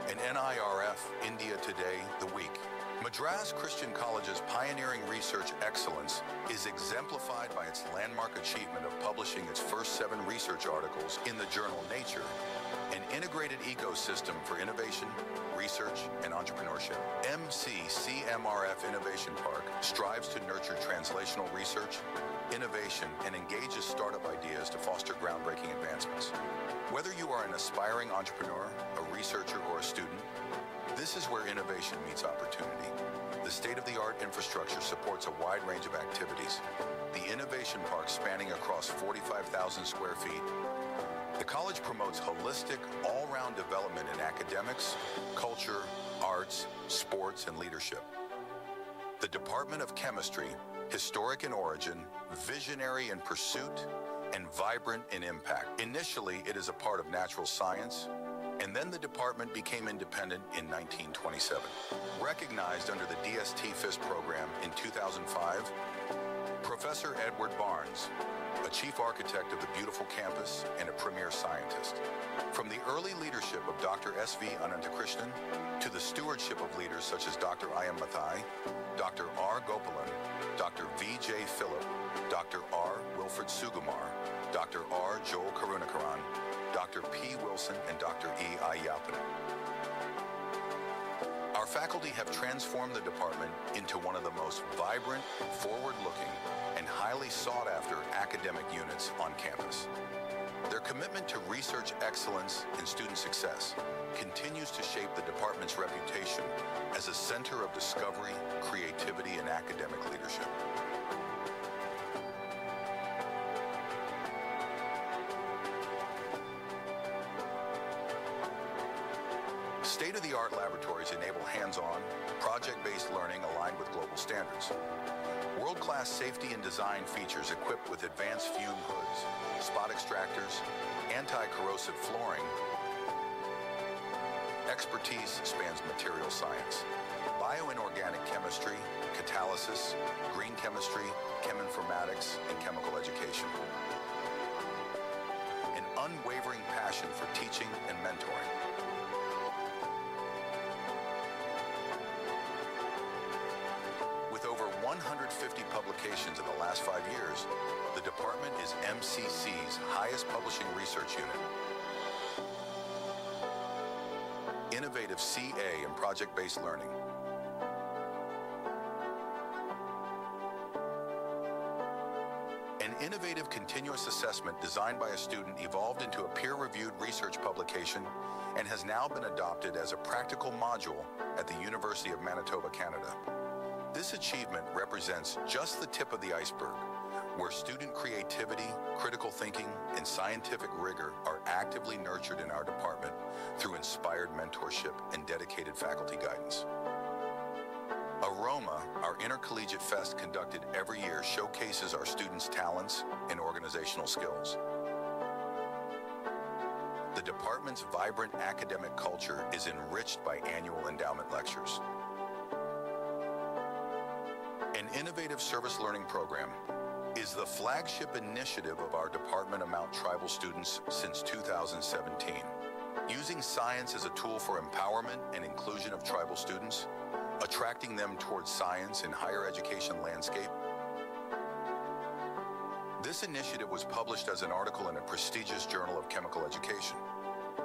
and NIRF India Today, The Week, Madras Christian College's pioneering research excellence is exemplified by its landmark achievement of publishing its first 7 research articles in the journal Nature, an integrated ecosystem for innovation, research, and entrepreneurship. MCC MRF Innovation Park strives to nurture translational research, innovation, and engages startup ideas to foster groundbreaking advancements. Whether you are an aspiring entrepreneur, a researcher, or a student, this is where innovation meets opportunity. The state-of-the-art infrastructure supports a wide range of activities. The Innovation Park spanning across 45,000 square feet. The college promotes holistic, all-round development in academics, culture, arts, sports, and leadership. The Department of Chemistry, historic in origin, visionary in pursuit, and vibrant in impact. Initially, it is a part of natural science, and then the department became independent in 1927. Recognized under the DST FIST program in 2005, Professor Edward Barnes, a chief architect of the beautiful campus and a premier scientist. From the early leadership of Dr. S.V. Anantakrishnan to the stewardship of leaders such as Dr. I.M. Mathai, Dr. R. Gopalan, Dr. V.J. Phillip, Dr. R. Wilfred Sugumar, Dr. R. Joel Karunakaran, Dr. P. Wilson, and Dr. E. Ayappan. Our faculty have transformed the department into one of the most vibrant, forward-looking, and highly sought-after academic units on campus. Their commitment to research excellence and student success continues to shape the department's reputation as a center of discovery, creativity, and academic leadership. State-of-the-art laboratories enable hands-on, project-based learning aligned with global standards. World-class safety and design features equipped with advanced fume hoods, spot extractors, anti-corrosive flooring. Expertise spans material science, bioinorganic chemistry, catalysis, green chemistry, cheminformatics, and chemical education. An unwavering passion for teaching and mentoring. With over 150 publications in the last 5 years, the department is MCC's highest publishing research unit. Innovative CA and project-based learning. An innovative continuous assessment designed by a student evolved into a peer-reviewed research publication and has now been adopted as a practical module at the University of Manitoba, Canada. This achievement represents just the tip of the iceberg, where student creativity, critical thinking, and scientific rigor are actively nurtured in our department through inspired mentorship and dedicated faculty guidance. Aroma, our intercollegiate fest conducted every year, showcases our students' talents and organizational skills. The department's vibrant academic culture is enriched by annual endowment lectures. An innovative service learning program is the flagship initiative of our department among tribal students since 2017. Using science as a tool for empowerment and inclusion of tribal students, attracting them towards science and higher education landscape. This initiative was published as an article in a prestigious journal of chemical education.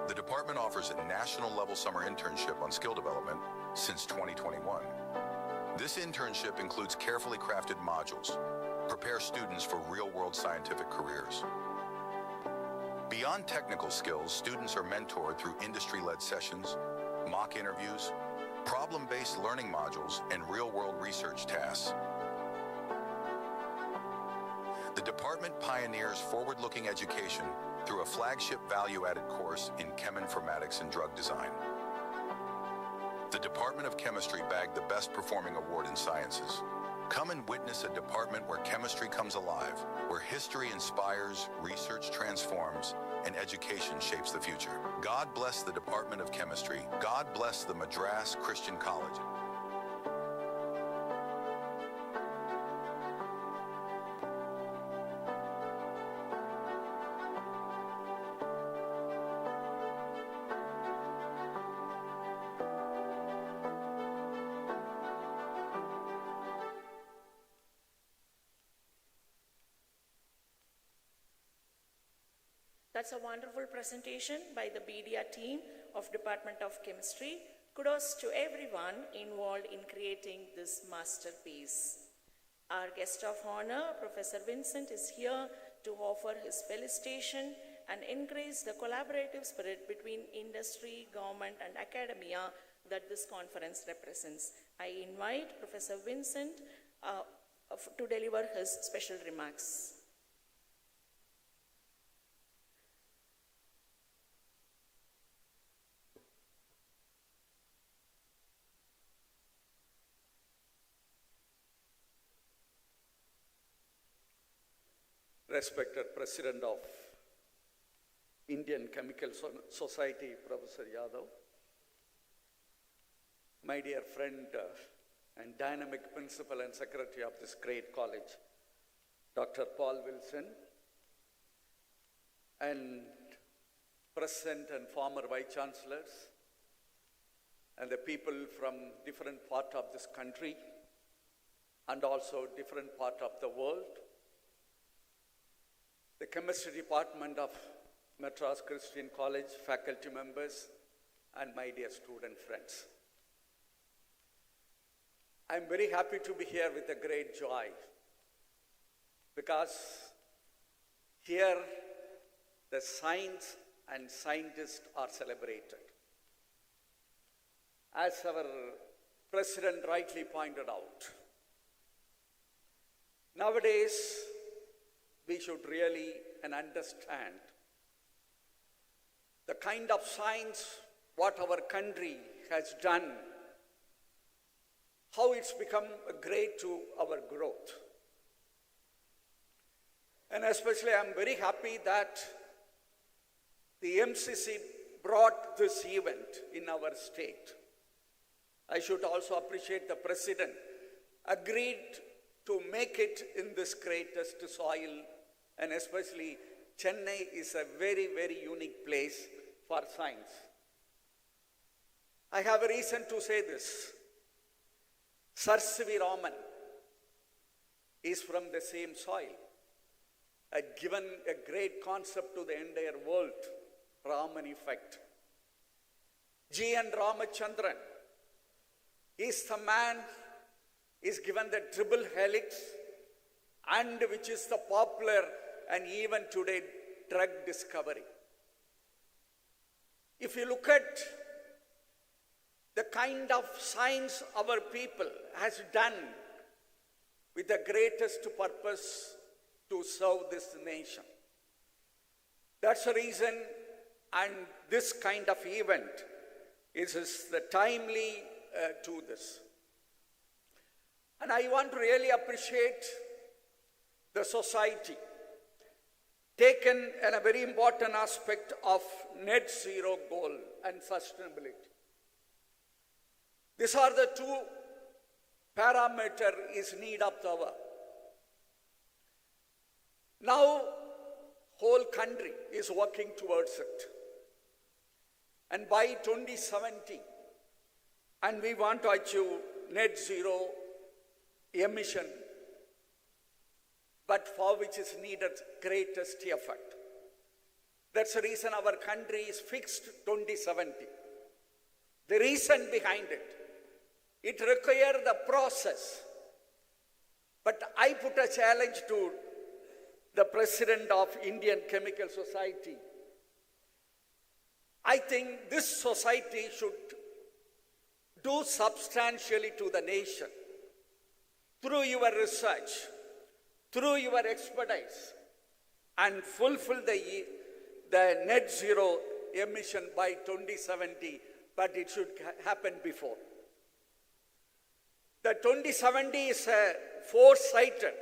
The department offers a national-level summer internship on skill development since 2021. This internship includes carefully crafted modules, prepare students for real-world scientific careers. Beyond technical skills, students are mentored through industry-led sessions, mock interviews, problem-based learning modules, and real-world research tasks. The department pioneers forward-looking education through a flagship value-added course in cheminformatics and drug design. The Department of Chemistry bagged the Best Performing Award in Sciences. Come and witness a department where chemistry comes alive, where history inspires, research transforms, and education shapes the future. God bless the Department of Chemistry. God bless the Madras Christian College. That's a wonderful presentation by the BDR team of Department of Chemistry. Kudos to everyone involved in creating this masterpiece. Our guest of honor, Professor Vincent, is here to offer his felicitation and encourage the collaborative spirit between industry, government, and academia that this conference represents. I invite Professor Vincent to deliver his special remarks. Respected President of Indian Chemical Society, Professor Yadav, my dear friend and dynamic Principal and Secretary of this great college, Dr. Paul Wilson, and present and former Vice Chancellors, and the people from different parts of this country, and also different parts of the world, the Chemistry Department of Madras Christian College, faculty members, and my dear student friends. I'm very happy to be here with a great joy because here the science and scientists are celebrated. As our President rightly pointed out, nowadays, we should really understand the kind of science what our country has done, how it's become great to our growth. And especially I'm very happy that the MCC brought this event in our state. I should also appreciate the President agreed to make it in this greatest soil, and especially Chennai is a very, very unique place for science. I have a reason to say this. Sir C.V. Raman is from the same soil, given a great concept to the entire world, Raman effect. G.N. Ramachandran is the man is given the triple helix, and which is the popular and even today drug discovery. If you look at the kind of science our people has done with the greatest purpose to serve this nation. That's the reason, and this kind of event is the timely to this. And I want to really appreciate the society taken in a very important aspect of net zero goal and sustainability. These are the two parameters is need of the hour. Now, whole country is working towards it. And by 2070, and we want to achieve net zero emission, but for which is needed greatest effort. That's the reason our country is fixed 2070. The reason behind it requires the process. But I put a challenge to the President of Indian Chemical Society. I think this society should do substantially to the nation through your research, through your expertise, and fulfill the net zero emission by 2070, but it should happen before. The 2070 is foresighted,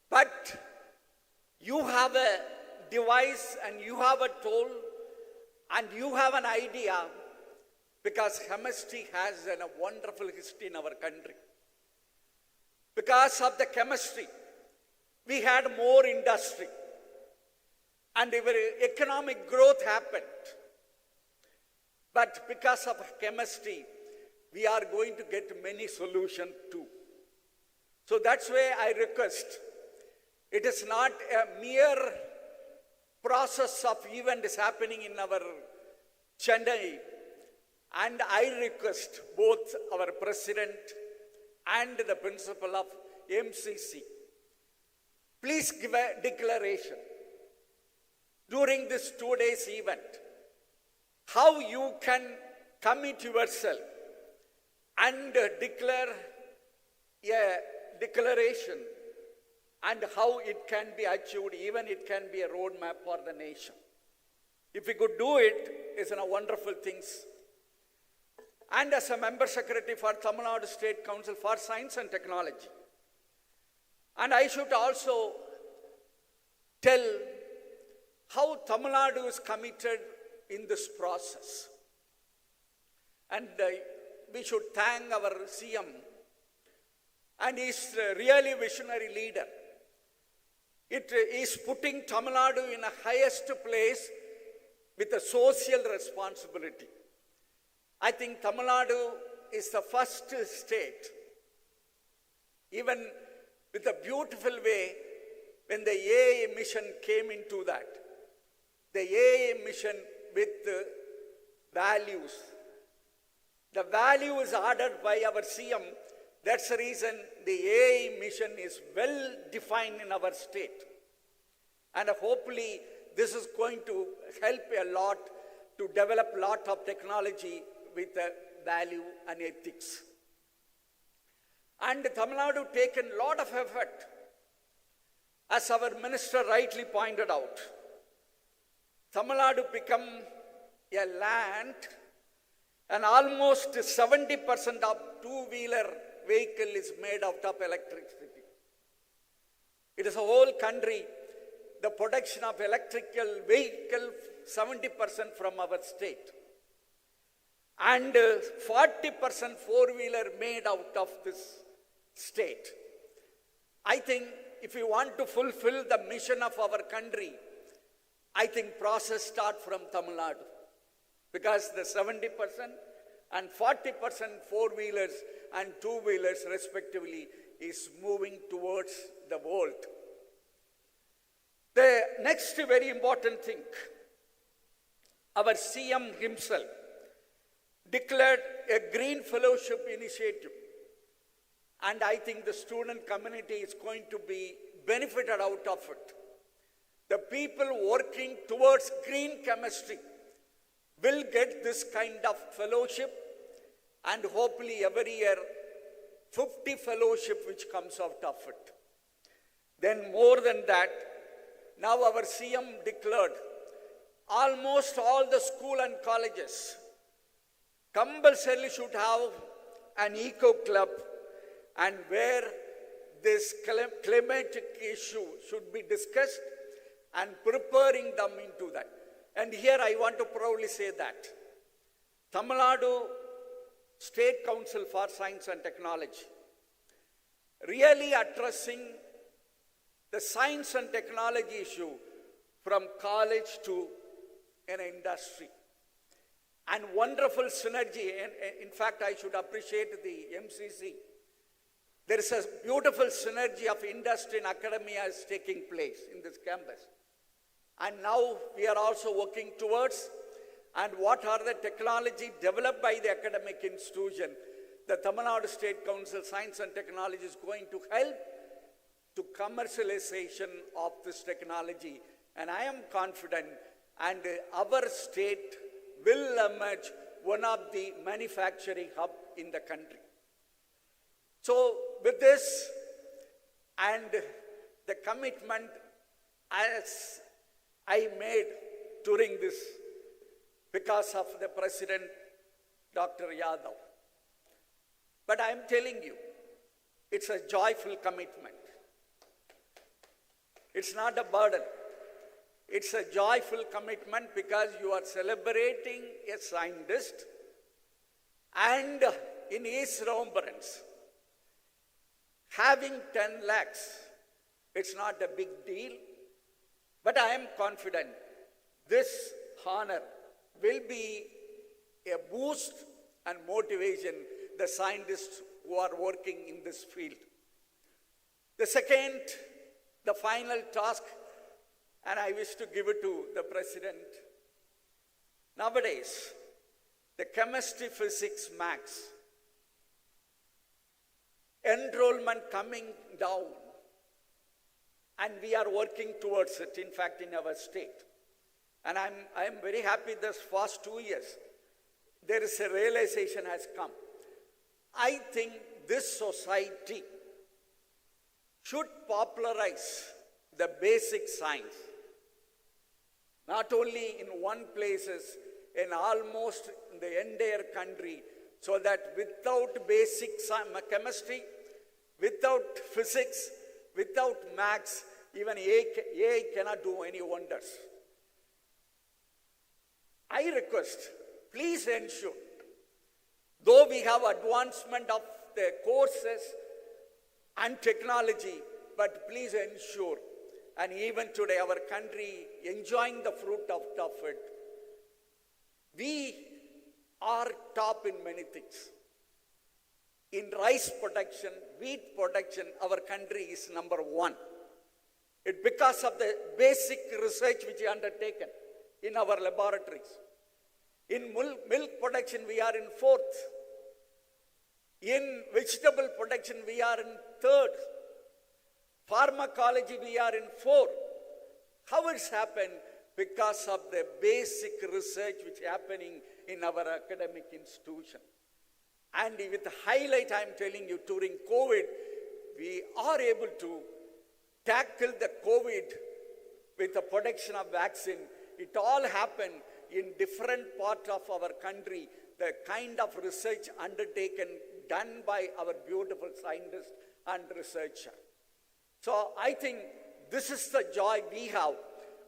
but you have a device and you have a tool and you have an idea, because chemistry has a wonderful history in our country. Because of the chemistry, we had more industry and our economic growth happened. But because of chemistry, we are going to get many solutions too. So that's why I request, it is not a mere process of event is happening in our Chennai, and I request both our president and the principal of MCC, please give a declaration during this 2 days event, how you can commit yourself and declare a declaration and how it can be achieved, even it can be a roadmap for the nation. If we could do it, it's a wonderful things. And as a member secretary for Tamil Nadu State Council for Science and Technology. And I should also tell how Tamil Nadu is committed in this process. And we should thank our CM. And he's a really visionary leader. It is putting Tamil Nadu in a highest place with a social responsibility. I think Tamil Nadu is the first state, even with a beautiful way, when the AA mission came into that. The AA mission with values. The value is ordered by our CM. That's the reason the AA mission is well defined in our state. And hopefully this is going to help a lot to develop a lot of technology with value and ethics. And Tamil Nadu taken a lot of effort. As our minister rightly pointed out, Tamil Nadu become a land, and almost 70% of two-wheeler vehicle is made out of electricity. It is a whole country, the production of electrical vehicle, 70% from our state. And 40% four-wheeler made out of this state. I think if we want to fulfill the mission of our country, I think process start from Tamil Nadu. Because the 70% and 40% four-wheelers and two-wheelers respectively is moving towards the world. The next very important thing, our CM himself declared a green fellowship initiative. And I think the student community is going to be benefited out of it. The people working towards green chemistry will get this kind of fellowship, and hopefully every year 50 fellowship which comes out of it. Then more than that, now our CM declared almost all the school and colleges compulsorily should have an eco club, and where this climatic issue should be discussed and preparing them into that. And here I want to proudly say that Tamil Nadu State Council for Science and Technology really addressing the science and technology issue from college to an industry. And wonderful synergy. In fact, I should appreciate the MCC. There is a beautiful synergy of industry and academia is taking place in this campus. And now we are also working towards, and what are the technology developed by the academic institution. The Tamil Nadu State Council Science and Technology is going to help to commercialization of this technology. And I am confident, and our state will emerge one of the manufacturing hub in the country. So with this and the commitment as I made during this because of the President, Dr. Yadav. But I am telling you, it's a joyful commitment. It's not a burden. It's a joyful commitment because you are celebrating a scientist, and in his remembrance, having 10 lakhs, it's not a big deal. But I am confident this honor will be a boost and motivation the scientists who are working in this field. The second, the final task, and I wish to give it to the President. Nowadays, the chemistry, physics, maths, enrollment coming down, and we are working towards it, in fact, in our state. And I'm very happy this past 2 years, there is a realization has come. I think this society should popularize the basic science, not only in one places, in almost the entire country, so that without basic chemistry, without physics, without maths, even AI cannot do any wonders. I request, please ensure, though we have advancement of the courses and technology, but please ensure, and even today our country enjoying the fruit of it, we are top in many things. In rice production, wheat production, our country is number 1. It's because of the basic research which is undertaken in our laboratories. In milk production, we are in 4th. In vegetable production, we are in 3rd. Pharmacology, we are in 4th. How it's happened? Because of the basic research which is happening in our academic institution. And with the highlight, I'm telling you, during COVID, we are able to tackle the COVID with the production of vaccine. It all happened in different parts of our country, the kind of research undertaken, done by our beautiful scientists and researchers. So I think this is the joy we have,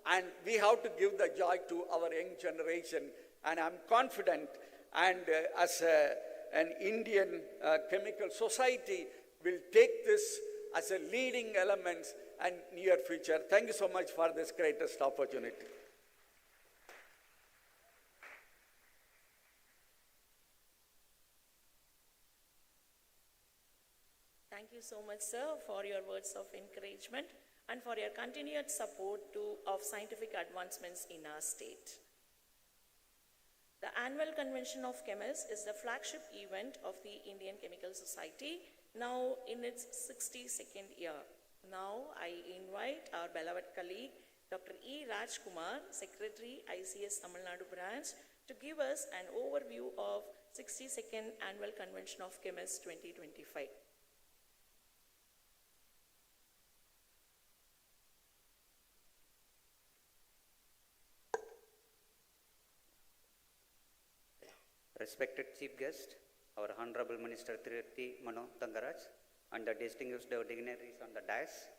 and we have to give the joy to our young generation. And I'm confident, and as an Indian chemical society will take this as a leading element and near future. Thank you so much for this greatest opportunity. Thank you so much, sir, for your words of encouragement and for your continued support of scientific advancements in our state. The Annual Convention of Chemists is the flagship event of the Indian Chemical Society, now in its 62nd year. Now I invite our beloved colleague, Dr. E. Rajkumar, Secretary, ICS Tamil Nadu branch, to give us an overview of 62nd Annual Convention of Chemists 2025. Respected Chief Guest, our Honourable Minister Thiru, Mano, Thangaraj, and the distinguished dignitaries on the dais,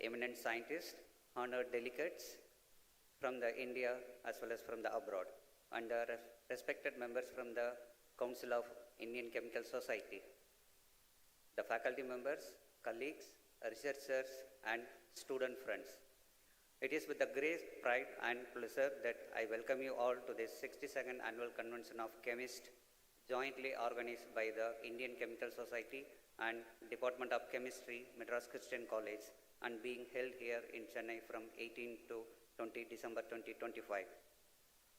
eminent scientists, honoured delegates from the India as well as from the abroad, and respected members from the Council of Indian Chemical Society, the faculty members, colleagues, researchers, and student friends. It is with a great pride and pleasure that I welcome you all to this 62nd Annual Convention of Chemists, jointly organized by the Indian Chemical Society and Department of Chemistry, Madras Christian College, and being held here in Chennai from 18 to 20 December 2025.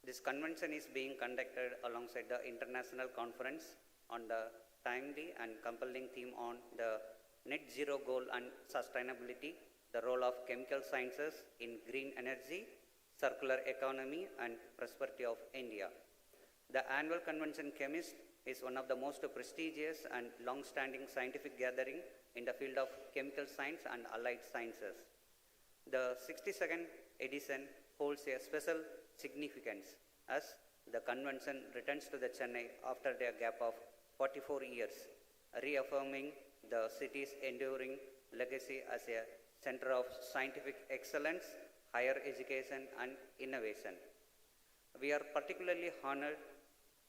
This convention is being conducted alongside the International Conference on the timely and compelling theme on the net zero goal and sustainability, the role of chemical sciences in green energy, circular economy, and prosperity of India. The Annual Convention Chemist is one of the most prestigious and long-standing scientific gathering in the field of chemical science and allied sciences. The 62nd edition holds a special significance as the convention returns to the Chennai after a gap of 44 years, reaffirming the city's enduring legacy as a center of scientific excellence, higher education, and innovation. We are particularly honored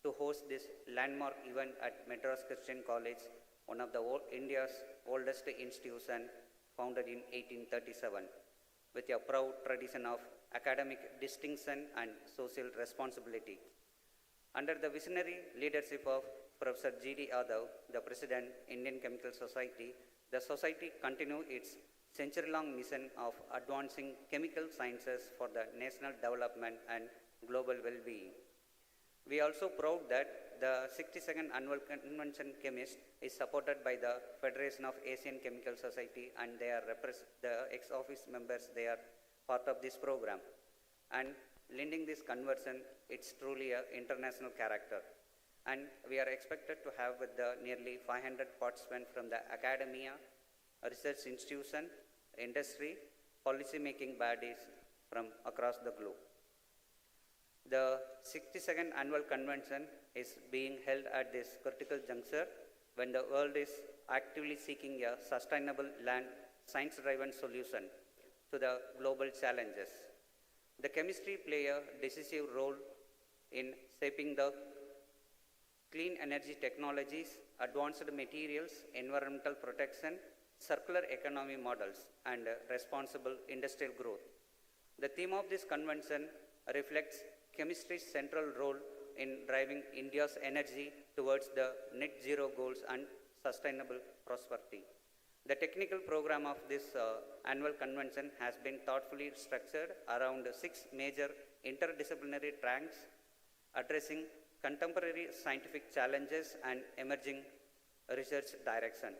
to host this landmark event at Madras Christian College, one of India's oldest institution, founded in 1837, with a proud tradition of academic distinction and social responsibility. Under the visionary leadership of Professor G.D. Yadav, the President, Indian Chemical Society, the Society continue its century-long mission of advancing chemical sciences for the national development and global well-being. We are also proud that the 62nd Annual Convention Chemists is supported by the Federation of Asian Chemical Society, and they are the ex-office members, they are part of this program. And lending this conversion, it's truly an international character. And we are expected to have with the nearly 500 participants from the academia, research institution, industry, policy-making bodies from across the globe. The 62nd Annual Convention is being held at this critical juncture when the world is actively seeking a sustainable land science-driven solution to the global challenges. The chemistry play a decisive role in shaping the clean energy technologies, advanced materials, environmental protection, circular economy models, and responsible industrial growth. The theme of this convention reflects chemistry's central role in driving India's energy towards the net zero goals and sustainable prosperity. The technical program of this annual convention has been thoughtfully structured around 6 major interdisciplinary tracks addressing contemporary scientific challenges and emerging research direction.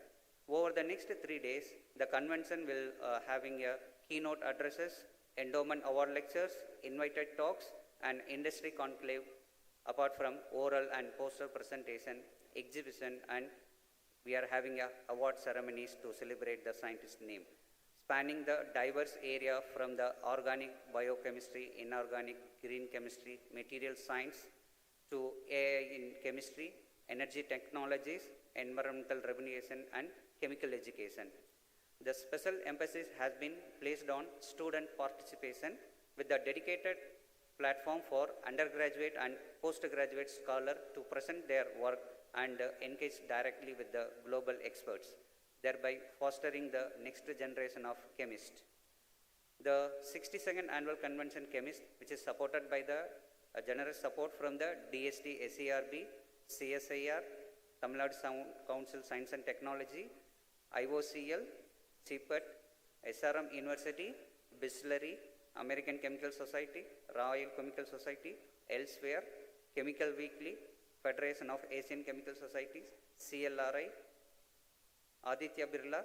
Over the next 3 days, the convention will having a keynote addresses, endowment award lectures, invited talks, and industry conclave, apart from oral and poster presentation, exhibition, and we are having award ceremonies to celebrate the scientist's name, spanning the diverse area from the organic biochemistry, inorganic green chemistry, material science, to AI in chemistry, energy technologies, environmental remediation, and chemical education. The special emphasis has been placed on student participation with a dedicated platform for undergraduate and postgraduate scholars to present their work and engage directly with the global experts, thereby fostering the next generation of chemists. The 62nd Annual Convention Chemists, which is supported by the generous support from the DST SERB, CSIR, Tamil Nadu Council Science and Technology, IOCL, CIPET, SRM University, Bisleri, American Chemical Society, Royal Chemical Society, Elsewhere, Chemical Weekly, Federation of Asian Chemical Societies, CLRI, Aditya Birla,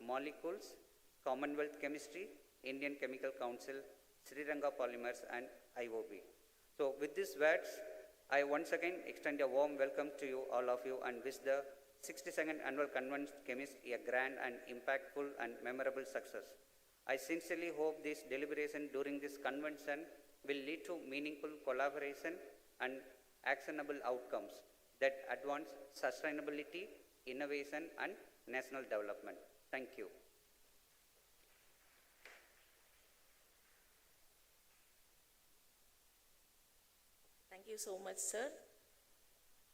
Molecules, Commonwealth Chemistry, Indian Chemical Council, Sri Ranga Polymers, and IOB. So with these words, I once again extend a warm welcome to you, all of you, and wish the 62nd Annual Convention Chemists a grand and impactful and memorable success. I sincerely hope this deliberation during this convention will lead to meaningful collaboration and actionable outcomes that advance sustainability, innovation, and national development. Thank you. Thank you so much, sir.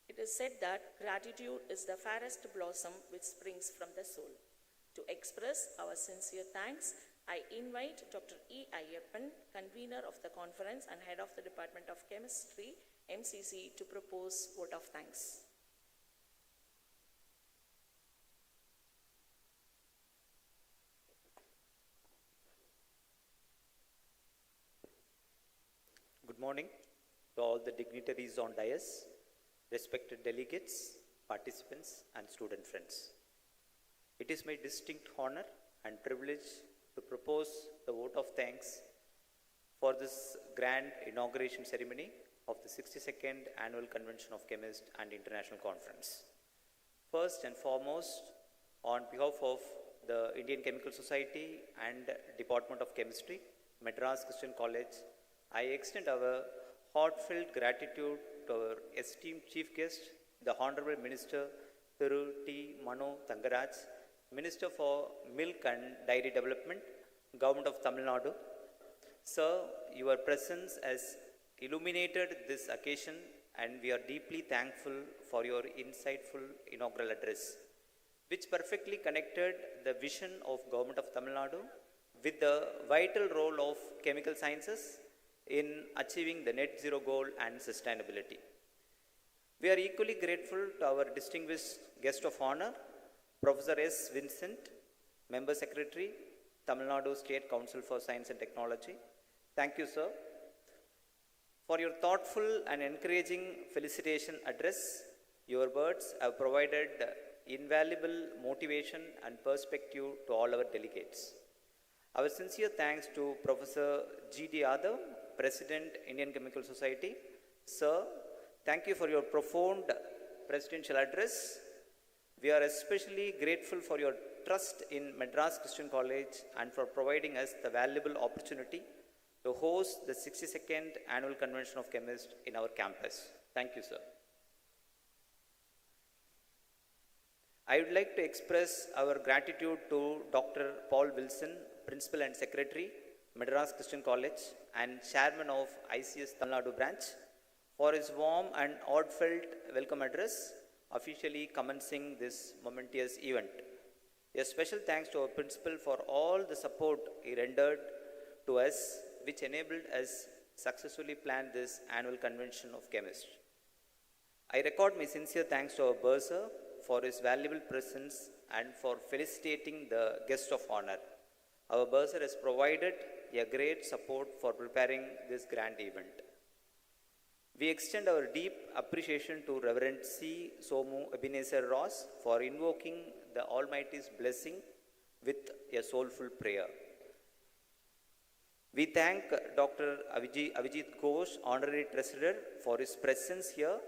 It is said that gratitude is the fairest blossom which springs from the soul. To express our sincere thanks, I invite Dr. E. Ayyappan, convener of the conference and head of the Department of Chemistry, MCC, to propose vote of thanks. Good morning to all the dignitaries on dais, respected delegates, participants, and student friends. It is my distinct honor and privilege to propose the vote of thanks for this grand inauguration ceremony of the 62nd Annual Convention of Chemists and International Conference. First and foremost, on behalf of the Indian Chemical Society and Department of Chemistry, Madras Christian College, I extend our heartfelt gratitude to our esteemed Chief Guest, the Honourable Minister Thiru Mano Thangaraj, Minister for Milk and Dairy Development, Government of Tamil Nadu. Sir, your presence has illuminated this occasion, and we are deeply thankful for your insightful inaugural address, which perfectly connected the vision of Government of Tamil Nadu with the vital role of chemical sciences in achieving the net zero goal and sustainability. We are equally grateful to our distinguished guest of honor, Professor S. Vincent, Member Secretary, Tamil Nadu State Council for Science and Technology. Thank you, sir, for your thoughtful and encouraging felicitation address. Your words have provided invaluable motivation and perspective to all our delegates. Our sincere thanks to Professor G.D. Yadav, President, Indian Chemical Society. Sir, thank you for your profound presidential address. We are especially grateful for your trust in Madras Christian College and for providing us the valuable opportunity to host the 62nd Annual Convention of Chemists in our campus. Thank you, sir. I would like to express our gratitude to Dr. Paul Wilson, Principal and Secretary, Madras Christian College, and Chairman of ICS Tamil Nadu branch, for his warm and heartfelt welcome address, officially commencing this momentous event. A special thanks to our Principal for all the support he rendered to us, which enabled us successfully plan this Annual Convention of Chemists. I record my sincere thanks to our bursar for his valuable presence and for felicitating the guest of honor. Our bursar has provided a great support for preparing this grand event. We extend our deep appreciation to Reverend C. Somu Ebenezer Ross for invoking the Almighty's blessing with a soulful prayer. We thank Dr. Avijit Ghosh, Honorary Treasurer, for his presence here,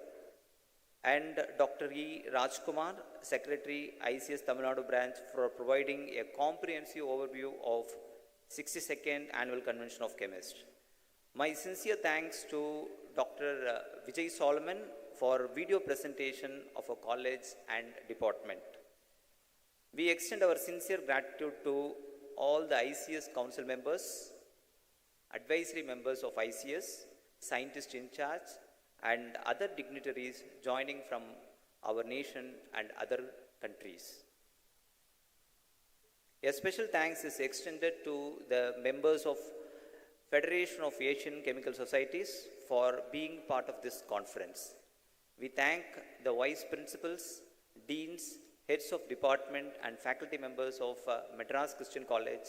and Dr. E. Rajkumar, Secretary, ICS Tamil Nadu branch, for providing a comprehensive overview of 62nd Annual Convention of Chemists. My sincere thanks to Dr. Vijay Solomon for video presentation of a college and department. We extend our sincere gratitude to all the ICS council members, advisory members of ICS, scientists in charge, and other dignitaries joining from our nation and other countries. A special thanks is extended to the members of Federation of Asian Chemical Societies for being part of this conference. We thank the vice principals, deans, heads of department and faculty members of Madras Christian College,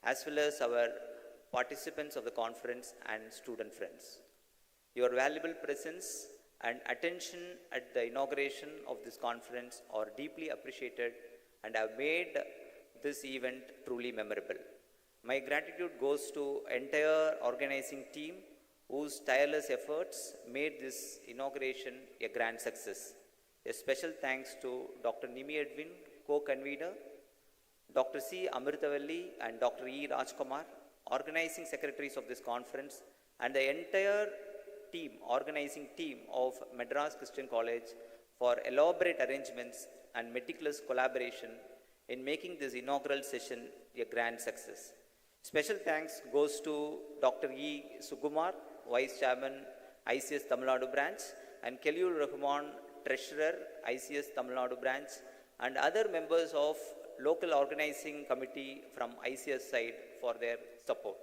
as well as our participants of the conference and student friends. Your valuable presence and attention at the inauguration of this conference are deeply appreciated and have made this event truly memorable. My gratitude goes to entire organizing team whose tireless efforts made this inauguration a grand success. A special thanks to Dr. Nimi Edwin, co-convener, Dr. C. Amritavalli and Dr. E. Rajkumar, organizing secretaries of this conference, and the entire organizing team of Madras Christian College for elaborate arrangements and meticulous collaboration in making this inaugural session a grand success. Special thanks goes to Dr. E. Sugumar, Vice Chairman, ICS Tamil Nadu branch, and Keliur Rahman, Treasurer, ICS Tamil Nadu branch, and other members of local organizing committee from ICS side for their support.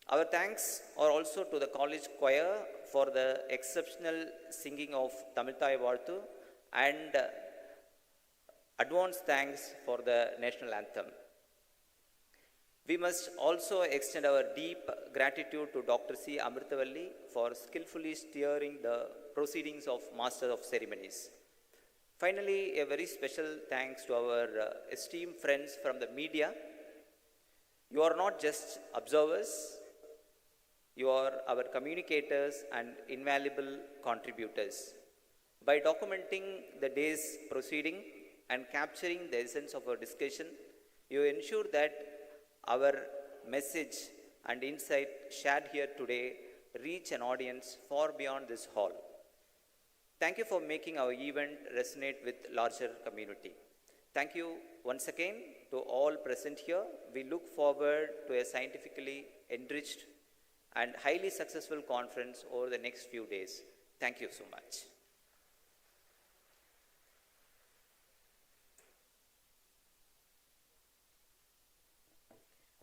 Our thanks are also to the college choir for the exceptional singing of Tamil Thai Valthu, and advance thanks for the national anthem. We must also extend our deep gratitude to Dr. C. Amritavalli for skillfully steering the proceedings of Master of Ceremonies. Finally, a very special thanks to our esteemed friends from the media. You are not just observers, you are our communicators and invaluable contributors. By documenting the day's proceeding and capturing the essence of our discussion, you ensure that our message and insight shared here today reach an audience far beyond this hall. Thank you for making our event resonate with larger community. Thank you once again to all present here. We look forward to a scientifically enriched and highly successful conference over the next few days. Thank you so much.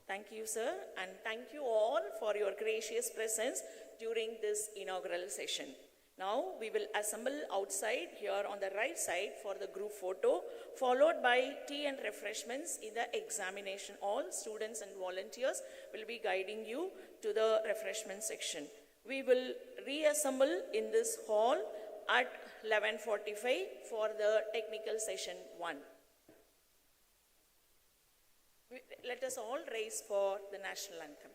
Thank you, sir, and thank you all for your gracious presence during this inaugural session. Now we will assemble outside here on the right side for the group photo, followed by tea and refreshments in the examination hall. Students and volunteers will be guiding you to the refreshment section. We will reassemble in this hall at 11:45 for the technical session 1. Let us all rise for the national anthem.